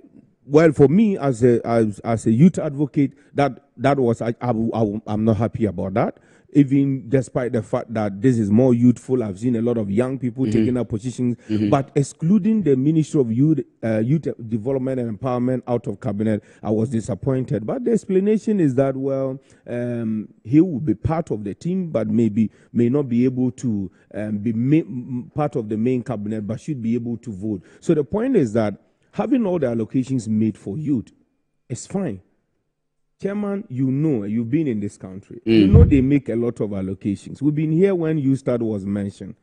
well, for me as a youth advocate, that was I'm not happy about that. Even despite the fact that this is more youthful, I've seen a lot of young people taking up positions, but excluding the Ministry of Youth Development and Empowerment out of cabinet, I was disappointed. But the explanation is that, well, he will be part of the team, but may not be able to be part of the main cabinet, but should be able to vote. So the point is that having all the allocations made for youth is fine. Chairman, you've been in this country. You know they make a lot of allocations. We've been here when USTAD was mentioned.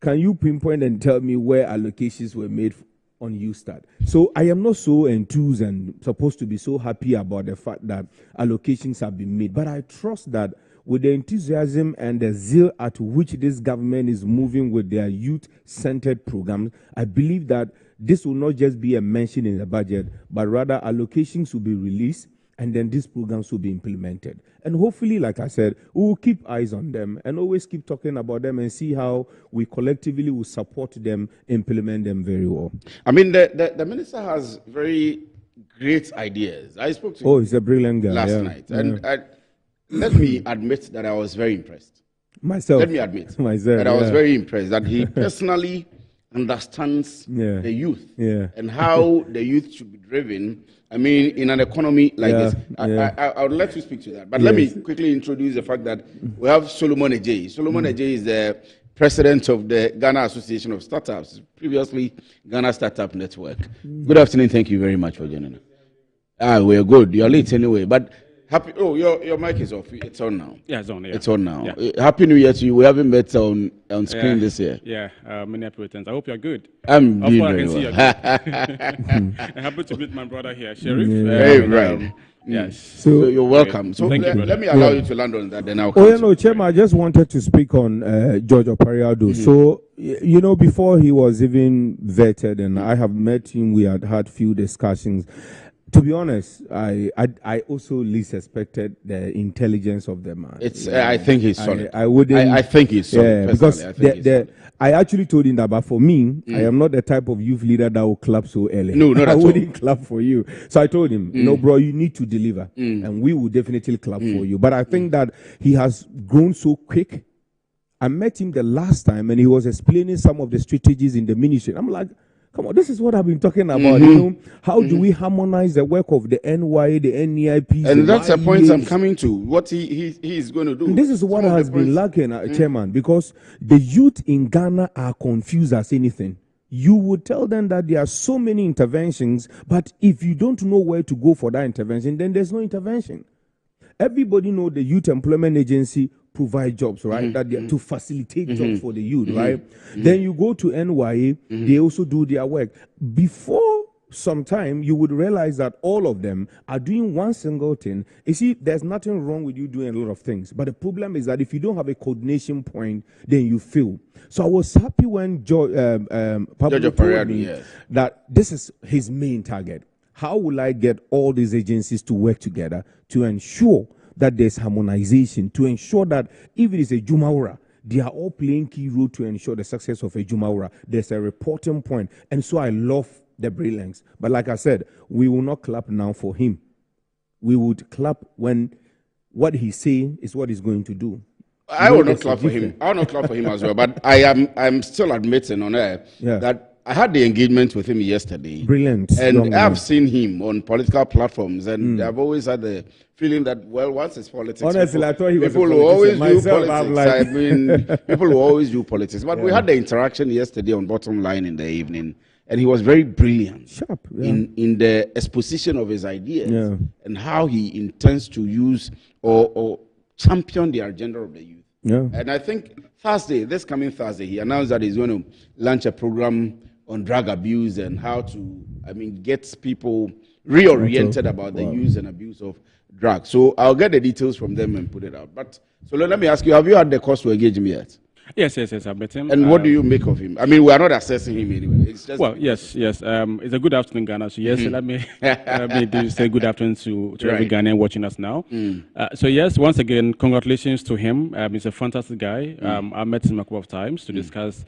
Can you pinpoint and tell me where allocations were made on USTAD? So I am not so enthused and supposed to be so happy about the fact that allocations have been made. But I trust that with the enthusiasm and the zeal at which this government is moving with their youth-centered programs, I believe that this will not just be a mention in the budget, but rather allocations will be released, and then these programs will be implemented. And hopefully, like I said, we will keep eyes on them and always keep talking about them and see how we collectively will support them, implement them very well. I mean, the minister has very great ideas. I spoke to him he's a brilliant guy, last night. And let me admit that I was very impressed. Myself. Let me admit that I was very impressed that he personally understands the youth and how the youth should be driven. I mean, in an economy like this, I would like to speak to that. But let me quickly introduce the fact that we have Solomon Ajay. Solomon Ajay is the president of the Ghana Association of Startups, previously Ghana Startup Network. Good afternoon. Thank you very much for joining us. We're good. You're late anyway, but happy. Oh, your mic is off. It's on now. Yeah, it's on. Yeah. It's on now. Yeah. Happy New Year to you. We haven't met on screen this year. Yeah, many happy returns. I hope you're good. I'm doing very well. I'm happy to meet my brother here, Sheriff. Right. Yes. So you're welcome. So let me allow you to land on that, then I'll come. Chairman, I just wanted to speak on George Opariado. So, before he was even vetted, and I have met him, we had few discussions. To be honest, I also least expected the intelligence of the man. I think he's solid. I think he's solid. Because I actually told him that, but for me, I am not the type of youth leader that will clap so early. No, not at all. I wouldn't clap for you. So I told him, bro, you need to deliver, and we will definitely clap for you. But I think that he has grown so quick. I met him the last time, and he was explaining some of the strategies in the ministry. I'm like, come on, this is what I've been talking about. How do we harmonize the work of the NYA, the NEIP? And that's the point I'm coming to. What he is going to do. And this is what has been lacking, Chairman, because the youth in Ghana are confused as anything. You would tell them that there are so many interventions, but if you don't know where to go for that intervention, then there's no intervention. Everybody knows the Youth Employment Agency provide jobs, right? That they are to facilitate jobs for the youth, right? Then you go to NYA, they also do their work. Before some time, you would realize that all of them are doing one single thing. You see, there's nothing wrong with you doing a lot of things, but the problem is that if you don't have a coordination point, then you fail. So I was happy when Pablo told me that this is his main target. How will I get all these agencies to work together to ensure that there's harmonization, to ensure that if it is a Jumaura, they are all playing key role to ensure the success of a Jumaura. There's a reporting point. And so I love the brilliance. But like I said, we will not clap now for him. We would clap when what he's saying is what he's going to do. I will not clap for him. I will not clap for him as well. But I'm still admitting on air that I had the engagement with him yesterday. Brilliant. And I've seen him on political platforms, and I've always had the feeling that, well, once it's politics, honestly, I thought he was people will always do politics. I mean, people will always do politics. But we had the interaction yesterday on Bottom Line in the evening, and he was very brilliant in the exposition of his ideas and how he intends to use or champion the agenda of the youth. And I think this coming Thursday, he announced that he's going to launch a program on drug abuse and how to, get people reoriented about the use and abuse of drugs. So I'll get the details from them and put it out. But so let me ask you, have you had the cause to engage him yet? Yes, I've met him. And what do you make of him? I mean, we are not assessing him anyway. It's just yes. It's a good afternoon, Ghana. So yes, let me say good afternoon to every Ghanaian watching us now. So yes, once again, congratulations to him. He's a fantastic guy. I met him a couple of times to discuss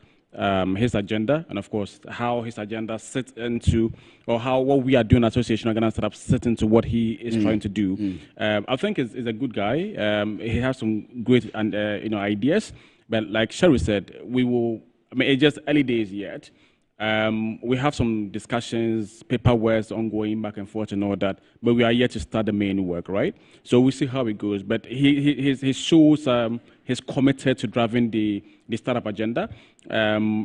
his agenda, and of course how his agenda sits into, or how what we are doing Association of Ghana Startups sits into what he is trying to do. I think he's a good guy. He has some great ideas, but like Sherry said, it's just early days yet. We have some discussions, paperwork ongoing back and forth and all that, but we are yet to start the main work, right? So we'll see how it goes. But he shows he's committed to driving the startup agenda.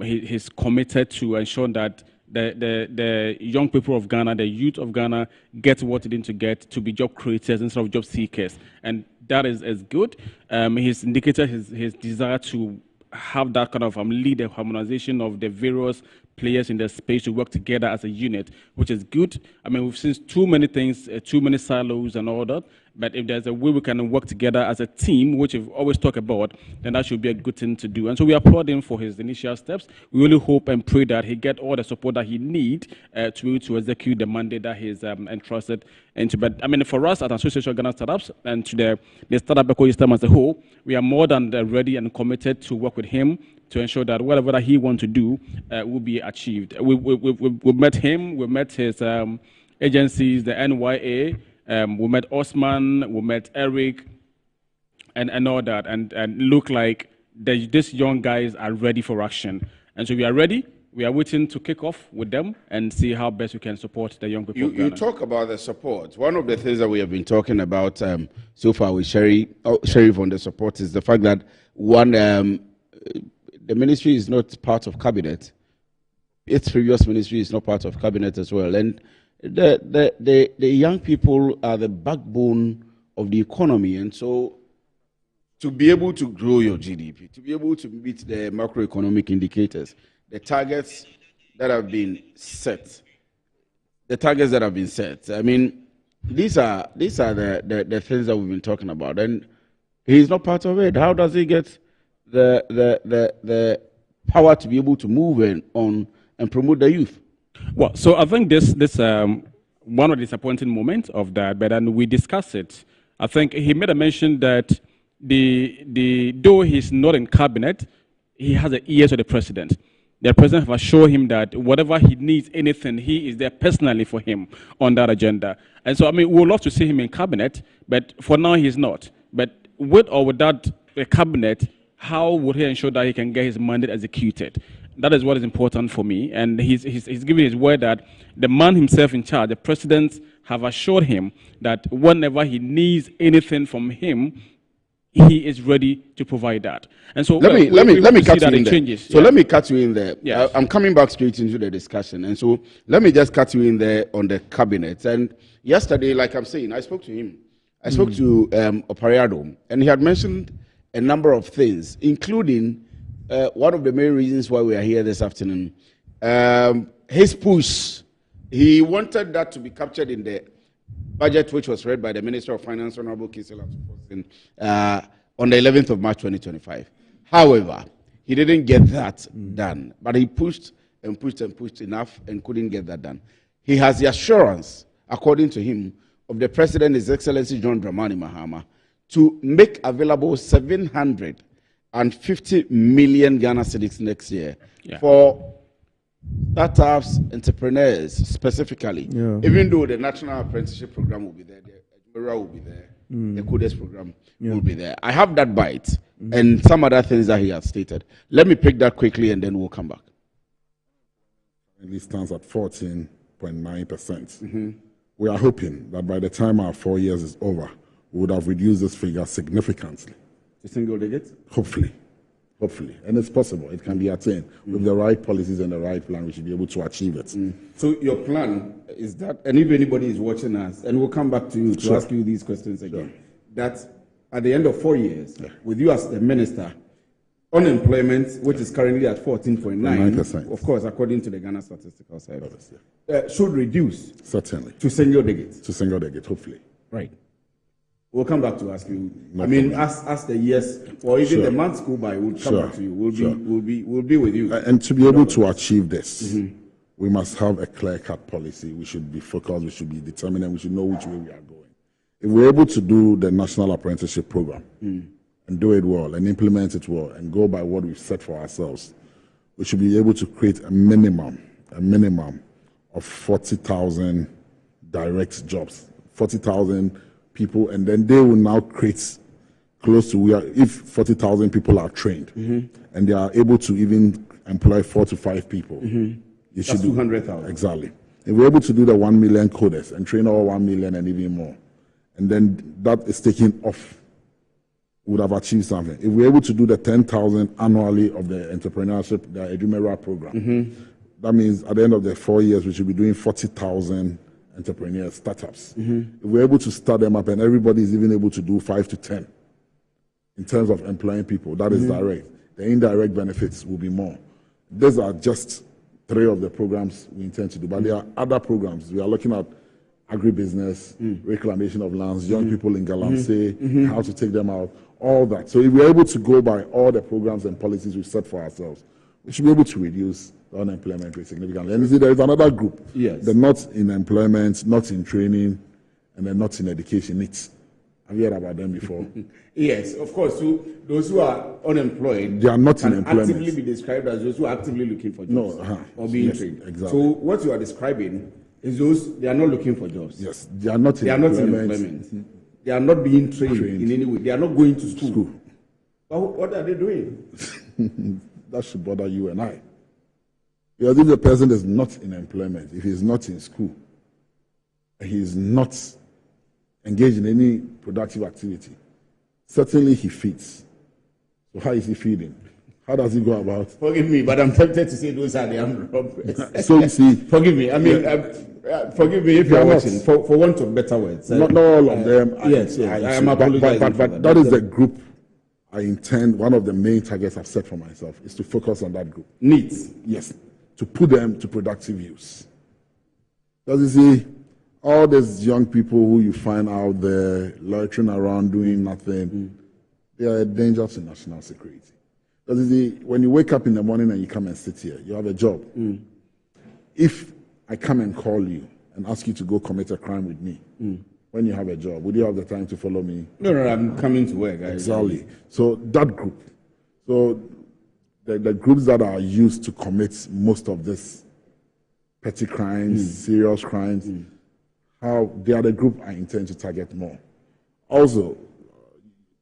He's committed to ensuring that the young people of Ghana, the youth of Ghana, get what they need to get to be job creators instead of job seekers. And that is good. He's indicated his desire to have that kind of lead the harmonization of the various players in the space to work together as a unit, which is good. I mean, we've seen too many things, too many silos and all that. But if there's a way we can work together as a team, which we've always talked about, then that should be a good thing to do. And so we applaud him for his initial steps. We only hope and pray that he get all the support that he needs to be able to execute the mandate that he's entrusted into. But I mean, for us at Association of Ghana Startups and to the startup ecosystem as a whole, we are more than ready and committed to work with him to ensure that whatever that he wants to do will be achieved. We met him, we met his agencies, the NYA, we met Osman, we met Eric, and all that, and look like these young guys are ready for action. And so we are ready. We are waiting to kick off with them and see how best we can support the young people. You talk about the support. One of the things that we have been talking about so far with Sherif on the support is the fact that the ministry is not part of cabinet. Its previous ministry is not part of cabinet as well. And the young people are the backbone of the economy. And so to be able to grow your GDP, to be able to meet the macroeconomic indicators, the targets that have been set, I mean, these are the things that we've been talking about. And he's not part of it. How does he get the power to be able to move on and promote the youth? Well, so I think this one of the disappointing moments of that, but then we discussed it. I think he made a mention that though he's not in cabinet, he has the ears of the president. The president have assured him that whatever he needs, anything, he is there personally for him on that agenda. And so, I mean, we would love to see him in cabinet, but for now he's not. But with or without a cabinet, how would he ensure that he can get his mandate executed? That is what is important for me. And he's given his word that the man himself in charge, the president, have assured him that whenever he needs anything from him, he is ready to provide that. And so let me cut you in there. So let me cut you in there. Yes. I'm coming back straight into the discussion. And so let me just cut you in there on the cabinet. And yesterday, like I'm saying, I spoke to him. I spoke to Opariado, and he had mentioned a number of things, including one of the main reasons why we are here this afternoon. His push, he wanted that to be captured in the budget, which was read by the Minister of Finance, Honorable Kisela, on the 11th of March 2025. However, he didn't get that done, but he pushed and pushed and pushed enough and couldn't get that done. He has the assurance, according to him, of the President, His Excellency John Dramani Mahama, to make available 750 million Ghana cedis next year for startups, entrepreneurs specifically. Even though the National Apprenticeship Program will be there, the Admira will be there, the CODES program will be there. I have that bite and some other things that he has stated. Let me pick that quickly and then we'll come back. It stands at 14.9%. We are hoping that by the time our 4 years is over, we would have reduced this figure significantly. To single digits? Hopefully. Hopefully. And it's possible. It can be attained. With the right policies and the right plan, we should be able to achieve it. So your plan is that, and if anybody is watching us, and we'll come back to you to ask you these questions again, that at the end of 4 years, with you as the minister, unemployment, which is currently at 14.9%, of course, according to the Ghana Statistical Service, should reduce. Certainly. To single digits. To single digits, hopefully. Right. We'll come back to ask you. As the years or even the months go by, we'll come back to you. We'll be with you. And to be able to achieve this, we must have a clear-cut policy. We should be focused. We should be determined. And we should know which way we are going. If we're able to do the National Apprenticeship Program and do it well and implement it well and go by what we've set for ourselves, we should be able to create a minimum of 40,000 direct jobs, 40,000 people, and then they will now create close to if 40,000 people are trained and they are able to even employ 4 to 5 people. That's 200,000. Exactly. If we're able to do the 1 million coders and train all 1 million and even more, and then that is taken off, we would have achieved something. If we're able to do the 10,000 annually of the entrepreneurship, the Edumera program, that means at the end of the 4 years, we should be doing 40,000 entrepreneurs, startups. If we're able to start them up and everybody is even able to do 5 to 10 in terms of employing people, that is direct. The indirect benefits will be more. These are just 3 of the programs we intend to do, but there are other programs. We are looking at agribusiness, reclamation of lands, young people in Galamsey, how to take them out, all that. So if we're able to go by all the programs and policies we've set for ourselves, we should be able to reduce the unemployment rate significantly. And you see, there is another group. Yes. They're not in employment, not in training, and they're not in education. Have you heard about them before? Yes, of course. So those who are unemployed, they are not in employment. Actively be described as those who are actively looking for jobs or being trained. Exactly. So what you are describing is those they are not looking for jobs. Yes, they are not in employment. They are not being trained in any way. They are not going to school. But what are they doing? That should bother you and I. Because if the person is not in employment, if he's not in school, he is not engaged in any productive activity, certainly he feeds. So how is he feeding? How does he go about? Forgive me, but I'm tempted to say those are the armed robbers. So you see, forgive me. I mean, forgive me if you're watching. For want of better words, not all of them. Yes, I am apologizing. But that is the group I intend. One of the main targets I've set for myself is to focus on that group. Needs, yes, to put them to productive use. Because you see, all these young people who you find out there loitering around doing nothing, they are a danger to national security. Because you see, when you wake up in the morning and you come and sit here, you have a job. If I come and call you and ask you to go commit a crime with me, when you have a job, would you have the time to follow me? No, I'm coming to work. Exactly. So that group, so the groups that are used to commit most of this petty crimes, serious crimes, how they are the group I intend to target more. Also,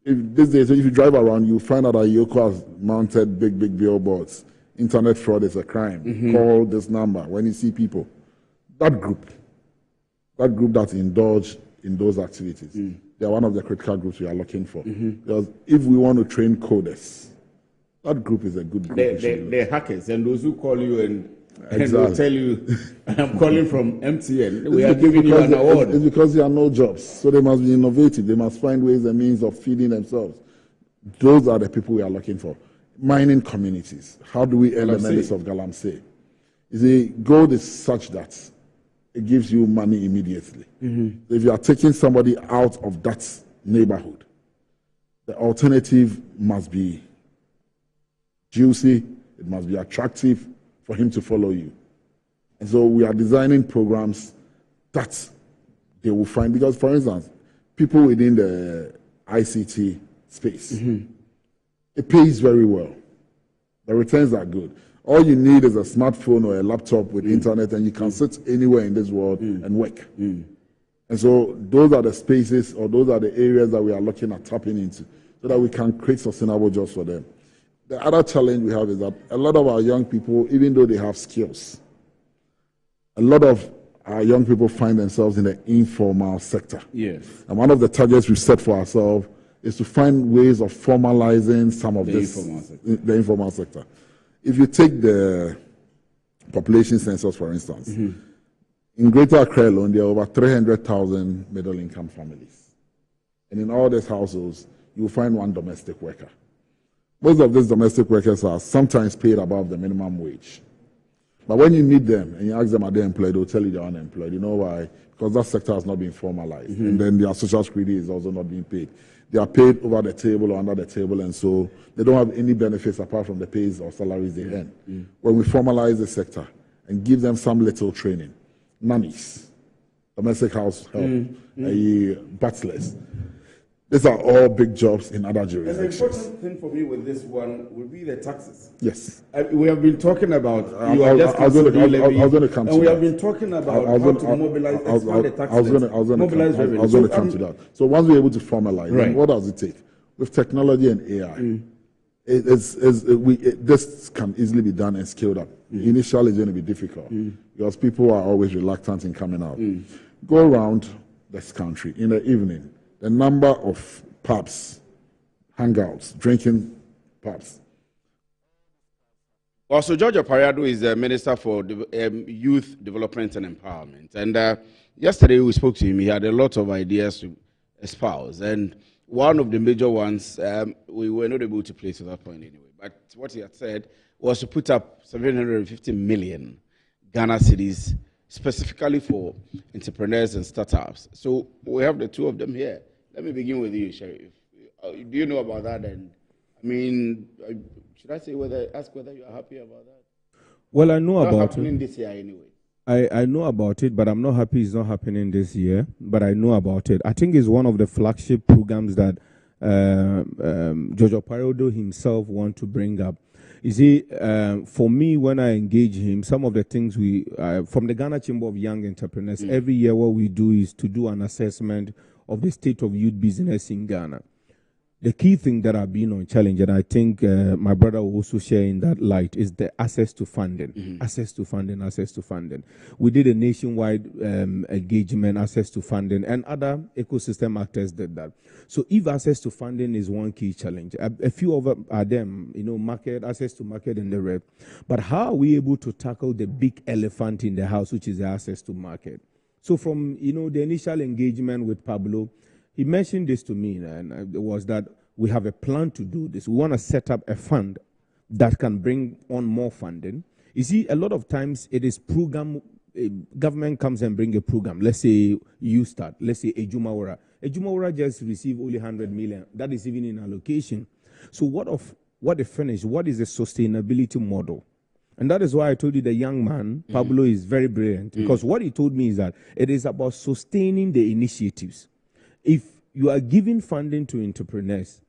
these days, if you drive around, you find out that Yoko has mounted big billboards. Internet fraud is a crime. Call this number when you see people. That group that indulge in those activities, they are one of the critical groups we are looking for. Because if we want to train coders, that group is a good group. The hackers and those who call you and will tell you, I'm calling from MTN. We are giving you an award. It's because there are no jobs. So they must be innovative. They must find ways and means of feeding themselves. Those are the people we are looking for. Mining communities. How do we end the menace of Galamsey? The goal is such that it gives you money immediately. If you are taking somebody out of that neighborhood, the alternative must be juicy, it must be attractive for him to follow you. And so we are designing programs that they will find, because for instance, people within the ICT space, it pays very well. The returns are good. All you need is a smartphone or a laptop with internet, and you can sit anywhere in this world and work. And so those are the spaces, or those are the areas that we are looking at tapping into so that we can create sustainable jobs for them. The other challenge we have is that a lot of our young people, even though they have skills, a lot of our young people find themselves in the informal sector. Yes. And one of the targets we set for ourselves is to find ways of formalizing some of the informal sector. If you take the population census, for instance, in Greater Accra alone, there are over 300,000 middle-income families. And in all these households, you will find one domestic worker. Most of these domestic workers are sometimes paid above the minimum wage. But when you meet them and you ask them, are they employed, they'll tell you they're unemployed. You know why? Because that sector has not been formalized. And then their social security is also not being paid. They are paid over the table or under the table, and so they don't have any benefits apart from the pays or salaries they earn. When we formalize the sector and give them some little training, nannies, domestic house help, butlers, these are all big jobs in other jurisdictions. And the important thing for me with this one would be the taxes. Yes. We have been talking about I was going to come to that. And we have been talking about how to mobilize, expand the tax revenue. I was going to come to that. So once we're able to formalize, then what does it take? With technology and AI, this can easily be done and scaled up. Initially, it's going to be difficult because people are always reluctant in coming out. Go around this country in the evening. The number of pubs, hangouts, drinking pubs. Also, George Opariado is the Minister for Youth Development and Empowerment. And yesterday we spoke to him. He had a lot of ideas to espouse. And one of the major ones, we were not able to play to that point anyway. But what he had said was to put up 750 million Ghana cedis specifically for entrepreneurs and startups. So we have the two of them here. Let me begin with you, Sheriff. Do you know about that? And I mean, should I say ask whether you are happy about that? Well, I know about it. It's not happening this year anyway. I know about it, but I'm not happy it's not happening this year. But I know about it. I think it's one of the flagship programs that George Opariado himself want to bring up. You see, for me, when I engage him, some of the things we, from the Ghana Chamber of Young Entrepreneurs, every year what we do is to do an assessment of the state of youth business in Ghana. The key thing that I've been on challenge, and I think my brother will also share in that light, is the access to funding. Access to funding, access to funding. We did a nationwide engagement, access to funding, and other ecosystem actors did that. So if access to funding is one key challenge, a few of them, market, access to market and the rest. But how are we able to tackle the big elephant in the house, which is the access to market? So from, the initial engagement with Pablo, he mentioned this to me, and it was that we have a plan to do this. We want to set up a fund that can bring on more funding. You see, a lot of times it is program, government comes and bring a program. Let's say you start, let's say Ejumawara. Ejumawara just received only 100 million. That is even in allocation. So what they finish, what is the sustainability model? And that is why I told you the young man, Pablo, is very brilliant. Because what he told me is that it is about sustaining the initiatives. If you are giving funding to entrepreneurs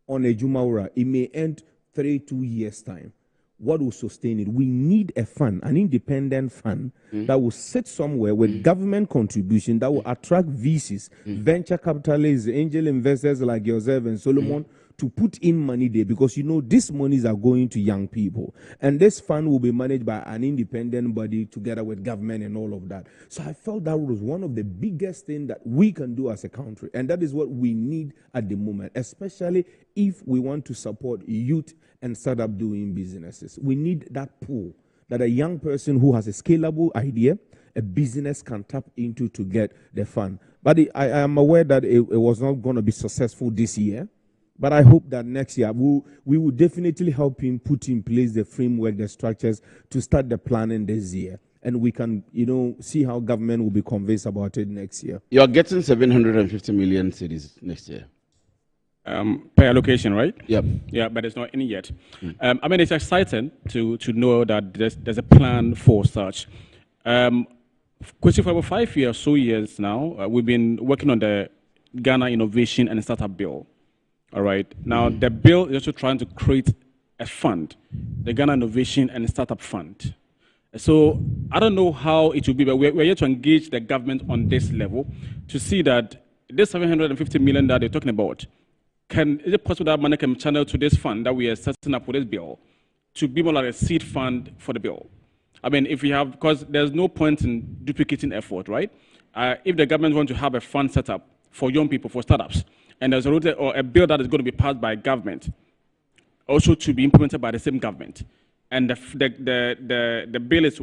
on a Jumaura, it may end 2 years' time. What will sustain it? We need a fund, an independent fund that will sit somewhere with government contribution that will attract VCs, venture capitalists, angel investors like yourself and Solomon to put in money there, because these monies are going to young people. And this fund will be managed by an independent body together with government and all of that. So I felt that was one of the biggest things that we can do as a country. And that is what we need at the moment, especially if we want to support youth and start up doing businesses. We need that pool that a young person who has a scalable idea, a business can tap into to get the fund. But I am aware that it was not going to be successful this year. But I hope that next year we will definitely help him put in place the framework, the structures to start the planning this year. And we can, see how government will be convinced about it next year. You are getting 750 million cedis next year. Per allocation, right? Yep. Yeah, but it's not in yet. It's exciting to know that there's a plan for such. Question for about 5 years now, we've been working on the Ghana Innovation and Startup Bill. All right. Now, the bill is also trying to create a fund, the Ghana Innovation and Startup Fund. So I don't know how it will be, but we're here to engage the government on this level to see that this 750 million that they're talking about is it possible that money can be channeled to this fund that we are setting up for this bill to be more like a seed fund for the bill? I mean, if we have, because there's no point in duplicating effort, right? If the government wants to have a fund set up for young people, for startups, and there's a bill that is going to be passed by government, also to be implemented by the same government, and the bill is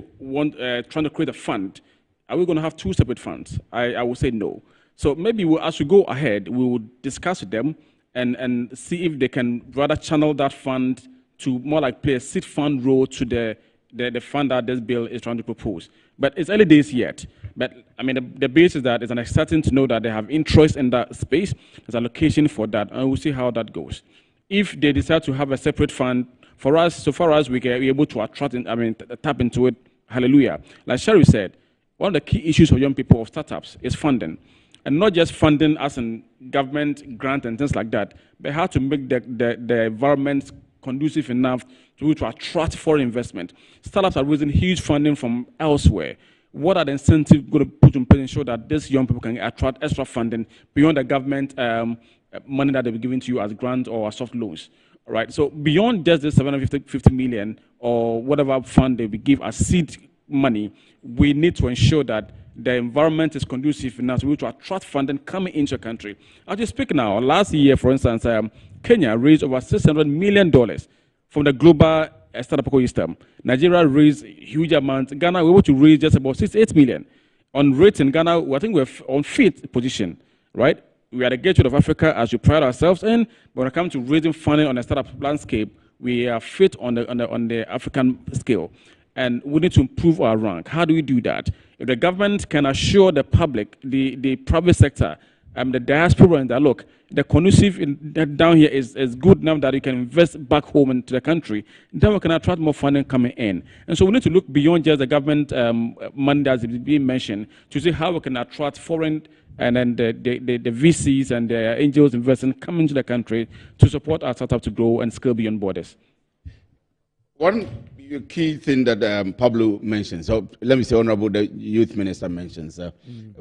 trying to create a fund, are we going to have two separate funds? I would say no. So maybe as we go ahead, we will discuss with them and see if they can rather channel that fund to more like play a seed fund role to the fund that this bill is trying to propose. But it's early days yet. But I mean, the basis that is uncertain to know that they have interest in that space. There's allocation for that, and we'll see how that goes. If they decide to have a separate fund for us, so far as we can be able to tap into it, hallelujah. Like Sherry said, one of the key issues for young people of startups is funding. And not just funding as in government grant and things like that, but how to make the environment conducive enough to attract foreign investment. Startups are raising huge funding from elsewhere. What are the incentives going to put in place to ensure that these young people can attract extra funding beyond the government money that they'll be giving to you as grants or as soft loans? All right. So beyond just the 750 million or whatever fund they will give as seed money, we need to ensure that the environment is conducive enough to attract funding coming into the country. As you speak now, last year, for instance, Kenya raised over $600 million from the global startup ecosystem. Nigeria raised huge amounts. Ghana, we were able to raise just about 68 million. On rating, Ghana, I think we're on 5th position, right? We are the gateway of Africa as we pride ourselves in. But when it comes to raising funding on the startup landscape, we are fit on the African scale. And we need to improve our rank. How do we do that? If the government can assure the public, the private sector, the diaspora, and that look, the conducive down here is good enough that you can invest back home into the country, then we can attract more funding coming in. And so we need to look beyond just the government money that's being mentioned to see how we can attract foreign and then the VCs and the angels investing coming into the country to support our startup to grow and scale beyond borders. One key thing that Pablo mentioned, so let me say Honorable the Youth Minister mentions,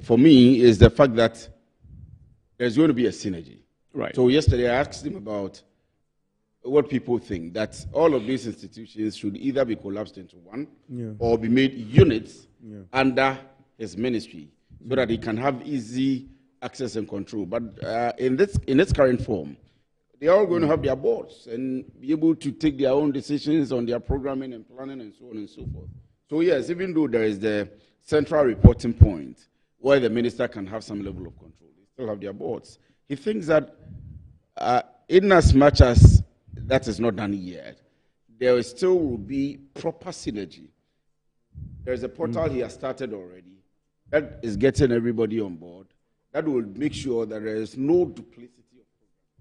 for me is the fact that there's going to be a synergy. Right. So yesterday I asked him about what people think, that all of these institutions should either be collapsed into one or be made units under his ministry so that he can have easy access and control. But in its current form, they're all going to have their boards and be able to take their own decisions on their programming and planning and so on and so forth. So yes, even though there is the central reporting point where the minister can have some level of control, still have their boards. He thinks that in as much as that is not done yet, there still will be proper synergy. There's a portal he has started already that is getting everybody on board. That will make sure that there is no duplicity of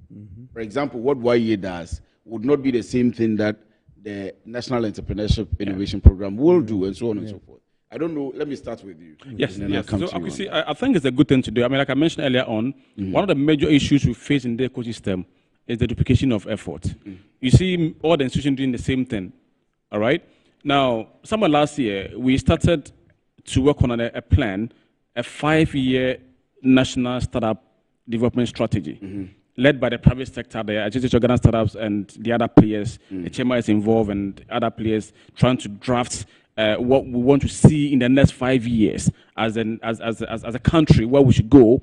programs. For example, what YE does would not be the same thing that the National Entrepreneurship Innovation Program will do, and so on and so forth. I don't know. Let me start with you. Yes. So I think it's a good thing to do. I mean, like I mentioned earlier on, one of the major issues we face in the ecosystem is the duplication of effort. You see all the institutions doing the same thing. All right? Now, somewhere last year, we started to work on a plan, a 5-year national startup development strategy, led by the private sector, the Association of Ghana Startups, and the other players. The Chamber is involved, and other players trying to draft what we want to see in the next 5 years as a country, where we should go,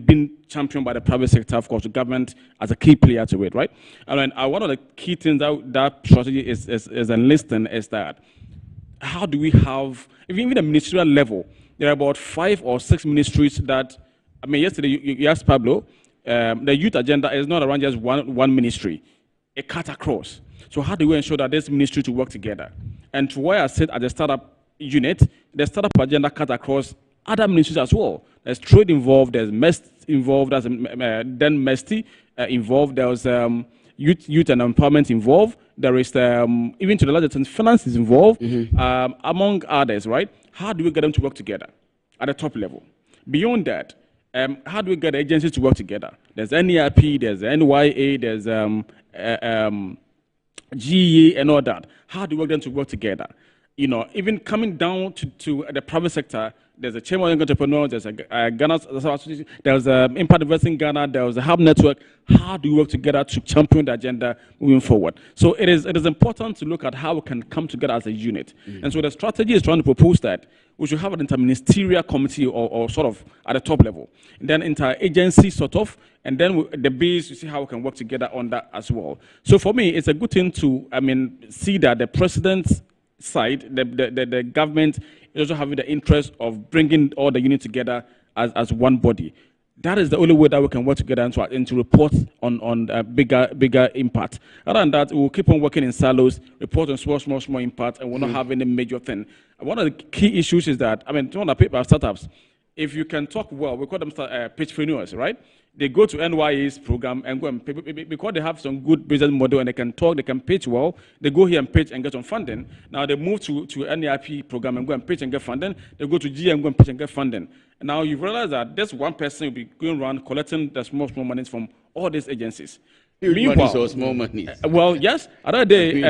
being championed by the private sector, of course, the government as a key player to it, right? And one of the key things that strategy is enlisting is that how do we have, even at the ministerial level, there are about 5 or 6 ministries that, I mean, yesterday you asked Pablo, the youth agenda is not around just one ministry. It cuts across. So how do we ensure that this ministry to work together? And to where I sit at the startup unit, the startup agenda cuts across other ministries as well. There's trade involved, there's MEST involved, there's then MESTI involved, there's youth and empowerment involved, there is even to the larger extent finance is involved, among others, right? How do we get them to work together at the top level? Beyond that, how do we get the agencies to work together? There's NERP, there's NYA, there's GE and all that. How do we get them to work together? You know, even coming down to the private sector, there's a Chamber of Young Entrepreneurs, there's a Ghana Association, there's Impact Investing in Ghana, there's a Hub Network. How do we work together to champion the agenda moving forward? So it is important to look at how we can come together as a unit. And so the strategy is trying to propose that we should have an interministerial committee or sort of at the top level. And then interagency sort of, and then the base, you see how we can work together on that as well. So for me, it's a good thing to, see that the president's side, the government is also having the interest of bringing all the units together as one body. That is the only way that we can work together and to report on bigger impact. Other than that, we'll keep on working in silos, report on small impact, and we'll not have any major thing. One of the key issues is that, one of the people startups, if you can talk well, we call them pitchpreneurs, right? They go to NYA's program and go and because they have some good business model and they can talk, they can pitch well, they go here and pitch and get some funding. Now they move to NEIP program and go and pitch and get funding. They go to G and go and pitch and get funding. And now you realize that this one person will be going around collecting the small money from all these agencies. Huge money or small money? Well, yes. Other day,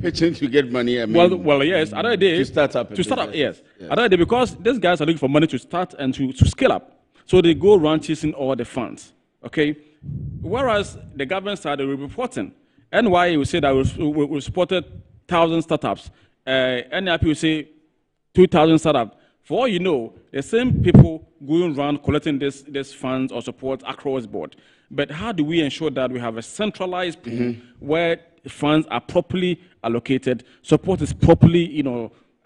pitching to get money. Well, yes. Other day to start up. Yes. Other day, because these guys are looking for money to start and to scale up, so they go around chasing all the funds. Okay. Whereas the government side, they were reporting. NYA will say that we supported 1,000 startups. NIP will say 2,000 startups. For all you know, the same people going around collecting this funds or support across the board. But how do we ensure that we have a centralized pool where funds are properly allocated, support is properly,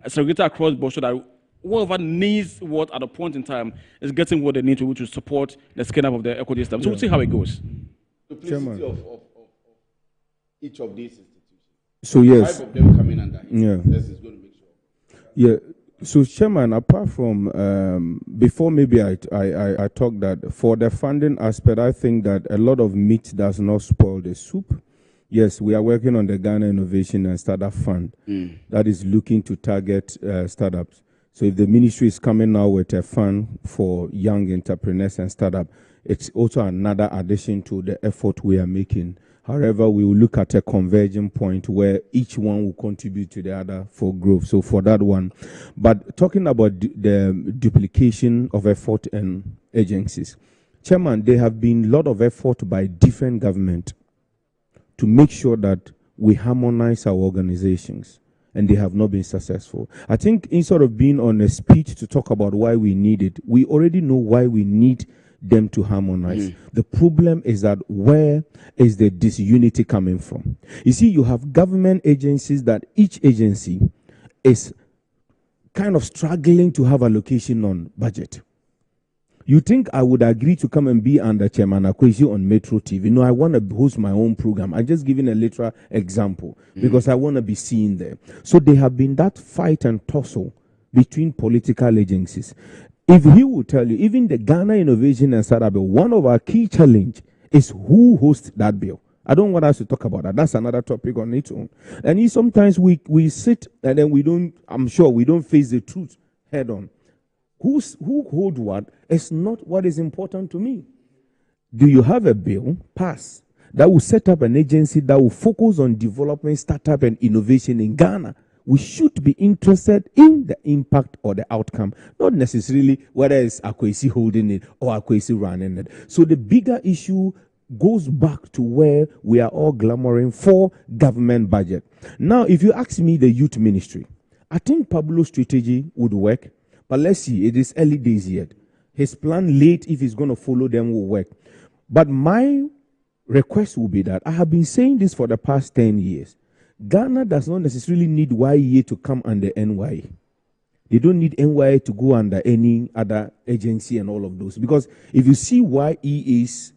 segregated across the board, so that whoever needs what at a point in time is getting what they need to support the scale up of the ecosystem. So we'll see how it goes. Duplicity of each of these institutions. So yes, 5 of them coming under him. Yeah. This is going to make sure. Yeah. So, Chairman, apart from, before maybe I talk that for the funding aspect, I think that a lot of meat does not spoil the soup. Yes, we are working on the Ghana Innovation and Startup Fund that is looking to target startups. So if the ministry is coming now with a fund for young entrepreneurs and startups, it's also another addition to the effort we are making. However, we will look at a converging point where each one will contribute to the other for growth. So for that one, but talking about the duplication of effort and agencies, Chairman, there have been a lot of effort by different government to make sure that we harmonize our organizations, and they have not been successful. I think instead of being on a speech to talk about why we need it, we already know why we need them to harmonize. The problem is that where is the disunity coming from? You see, you have government agencies that each agency is kind of struggling to have allocation on budget. You think I would agree to come and be under Chairman Akwesi on Metro TV? No, I want to host my own program. I'm just giving a literal example because I want to be seen there. So there have been that fight and tussle between political agencies. If he will tell you, even the Ghana Innovation and Startup Bill, one of our key challenge is who hosts that bill. I don't want us to talk about that. That's another topic on its own. And sometimes we sit and then I'm sure we don't face the truth head on. Who hold what is not what is important to me. Do you have a bill pass that will set up an agency that will focus on development, startup, and innovation in Ghana? We should be interested in the impact or the outcome, not necessarily whether it's Akwesi holding it or Akwesi running it. So the bigger issue goes back to where we are all clamoring for government budget. Now, if you ask me the youth ministry, I think Pablo's strategy would work, but let's see, it is early days yet. His plan late, if he's going to follow them, will work. But my request will be that I have been saying this for the past 10 years. Ghana does not necessarily need YEA to come under NYA. They don't need NYA to go under any other agency and all of those. Because if you see YEA's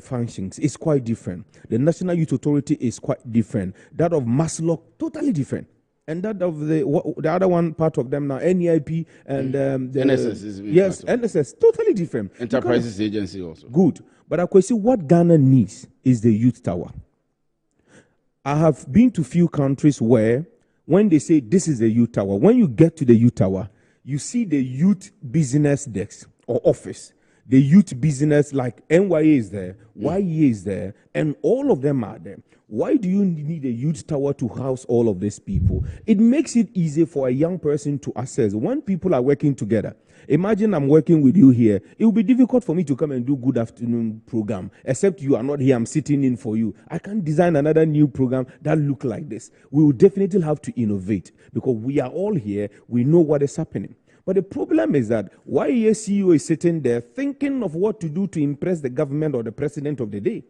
functions, it's quite different. The National Youth Authority is quite different. That of Maslow, totally different. And that of the other one part of them now, NEIP and the NSS is yes, NSS, totally different. Enterprises Agency also. Good. But I could see what Ghana needs is the youth tower. I have been to few countries where when they say this is a youth tower, when you get to the youth tower, you see the youth business desk or office. the youth business, like NYA is there, YE is there, and all of them are there. Why do you need a youth tower to house all of these people? It makes it easy for a young person to access. When people are working together, imagine I'm working with you here. It will be difficult for me to come and do good afternoon program, except you are not here. I'm sitting in for you. I can't design another new program that look like this. We will definitely have to innovate because we are all here. We know what is happening. But the problem is that YEA CEO is sitting there thinking of what to do to impress the government or the president of the day.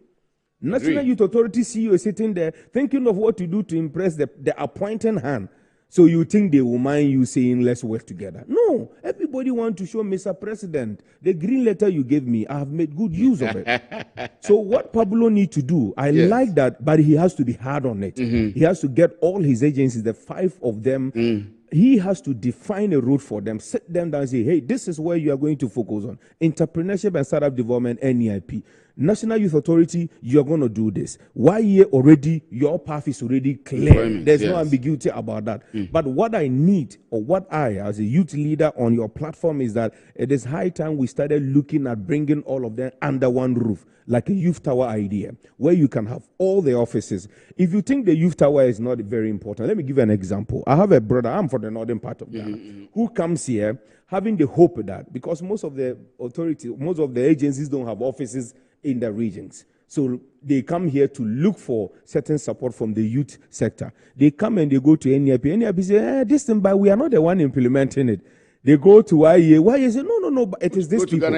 National Youth Authority CEO is sitting there thinking of what to do to impress the appointing hand. So you think they will mind you saying, let's work together? No. Everybody wants to show Mr. President, the green letter you gave me, I have made good use of it. So what Pablo needs to do, I like that, but he has to be hard on it. He has to get all his agencies, the 5 of them, he has to define a road for them, sit them down and say, hey, this is where you are going to focus on. Entrepreneurship and startup development, NEIP. National Youth Authority, you're going to do this. YEA already, your path is already clear. There's no ambiguity about that. But what I need, or what I, as a youth leader on your platform, is that it is high time we started looking at bringing all of them under one roof, like a youth tower idea, where you can have all the offices. If you think the youth tower is not very important, let me give you an example. I have a brother, I'm from the northern part of Ghana, who comes here having the hope that, because most of the authorities, most of the agencies don't have offices in the regions. So they come here to look for certain support from the youth sector. They come and they go to NEIP. NEIP say, this thing, but we are not the one implementing it. They go to YEA. YEA say, no, but it is this people.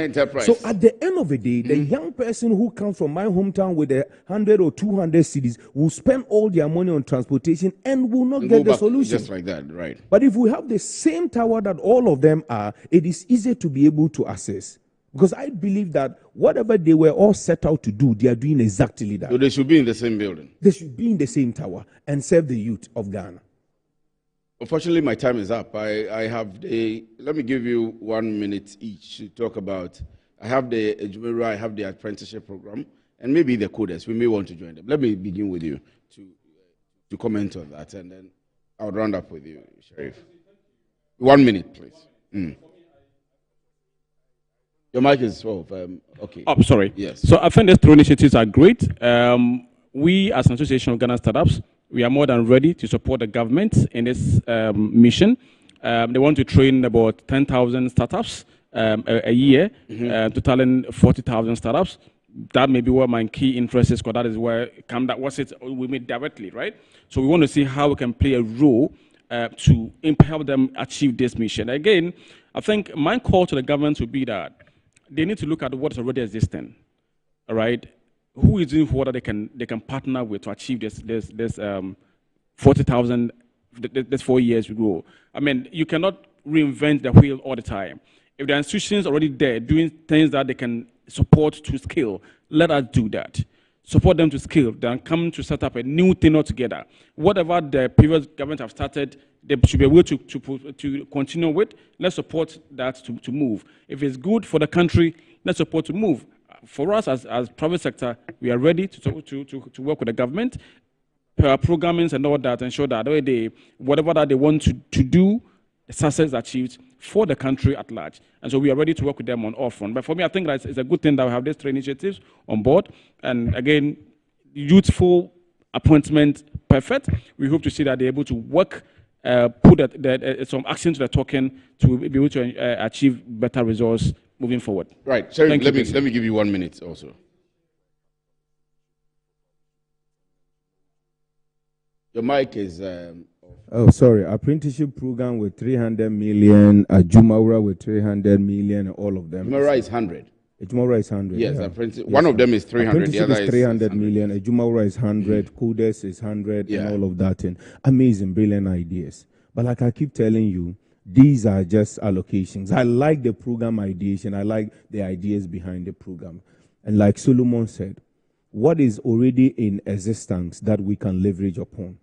So at the end of the day, the young person who comes from my hometown with 100 or 200 cities will spend all their money on transportation and will not get the solution. Just like that, right. But if we have the same tower that all of them are, it is easy to be able to access. Because I believe that whatever they were all set out to do, they are doing exactly that. So they should be in the same building. They should be in the same tower and serve the youth of Ghana. Unfortunately, my time is up. I have let me give you 1 minute each to talk about. I have the I have the apprenticeship program, and maybe the coders. We may want to join them. Let me begin with you to comment on that, and then I'll round up with you, Sheriff. 1 minute, please. Your mic is off. Okay. Oh, sorry. Yes. So I think these 2 initiatives are great. We, as an Association of Ghana Startups, we are more than ready to support the government in this mission. They want to train about 10,000 startups a year, totaling 40,000 startups. That may be where my key interest is, because that is where we meet directly, right? So we want to see how we can play a role to help them achieve this mission. Again, I think my call to the government would be that they need to look at what is already existing, all right? Who is doing what they can partner with to achieve this 40,000, this 4 years ago. I mean, you cannot reinvent the wheel all the time. If the institutions already there doing things that they can support to scale, let us do that. Support them to scale, then come to set up a new thing altogether. Whatever the previous government have started, they should be able to continue with. Let's support that to move. If it's good for the country, let's support to move. For us as private sector, we are ready to work with the government, programming and all that, ensure that whatever that they want to do, the success is achieved for the country at large. And so we are ready to work with them on all fronts. But for me, I think that it's a good thing that we have these 3 initiatives on board. And again, youthful appointment, perfect. We hope to see that they're able to work, put some action to the token to be able to achieve better results moving forward. Right. Sorry, let me give you 1 minute also. Your mic is... Oh, sorry. Apprenticeship program with 300 million, Jumaura with 300 million, all of them. Jumaura is 100. Jumaura is 100. Yes, yeah. One of them is 300. The other is 300 million. Jumaura is 100. Codes is 100, and all of that. And amazing, brilliant ideas. But like I keep telling you, these are just allocations. I like the program ideation. I like the ideas behind the program. And like Solomon said, what is already in existence that we can leverage upon?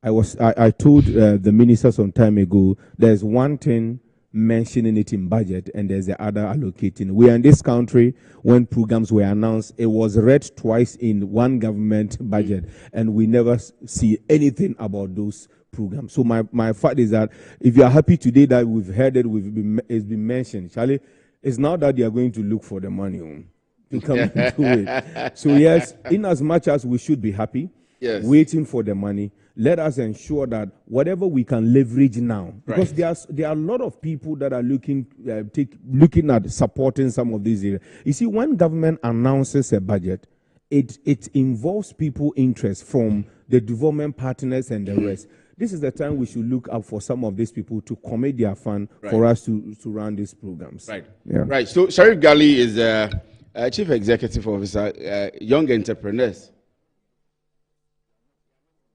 I told the minister some time ago, there's one thing mentioning it in budget and there's the other allocating. We are in this country, when programs were announced, it was read twice in one government budget and we never see anything about those programs. So my fact is that if you are happy today that we've heard it, it's been mentioned, Charlie, It's now that they are going to look for the money to come into it. So yes, in as much as we should be happy, yes, waiting for the money, let us ensure that whatever we can leverage now, because there are a lot of people that are looking at supporting some of these areas. You see, when government announces a budget, it involves people interest from the development partners and the rest. This is the time we should look up for some of these people to commit their fund for us to run these programs. Right. Yeah. Right. So Sharif Gali is Chief Executive Officer, Young Entrepreneurs.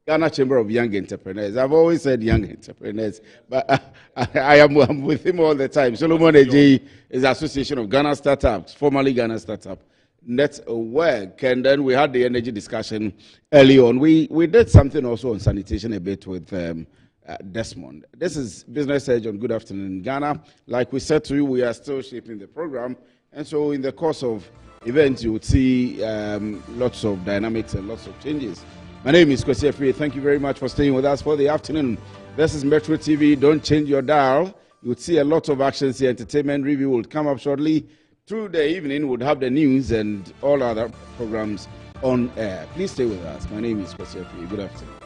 Ghana Chamber of Young Entrepreneurs. I've always said young entrepreneurs, but I am with him all the time. Solomon Eji is Association of Ghana Startups, formerly Ghana Startup Network. And then we had the energy discussion early on. We did something also on sanitation a bit with Desmond. This is Business Edge on Good Afternoon Ghana. Like we said to you, we are still shaping the program. And so in the course of events, you would see lots of dynamics and lots of changes. My name is Kwesi Efie. Thank you very much for staying with us for the afternoon. This is Metro TV. Don't change your dial. You would see a lot of actions here. Entertainment review will come up shortly. Through the evening, we'll have the news and all other programs on air. Please stay with us. My name is Kwesi Efie. Good afternoon.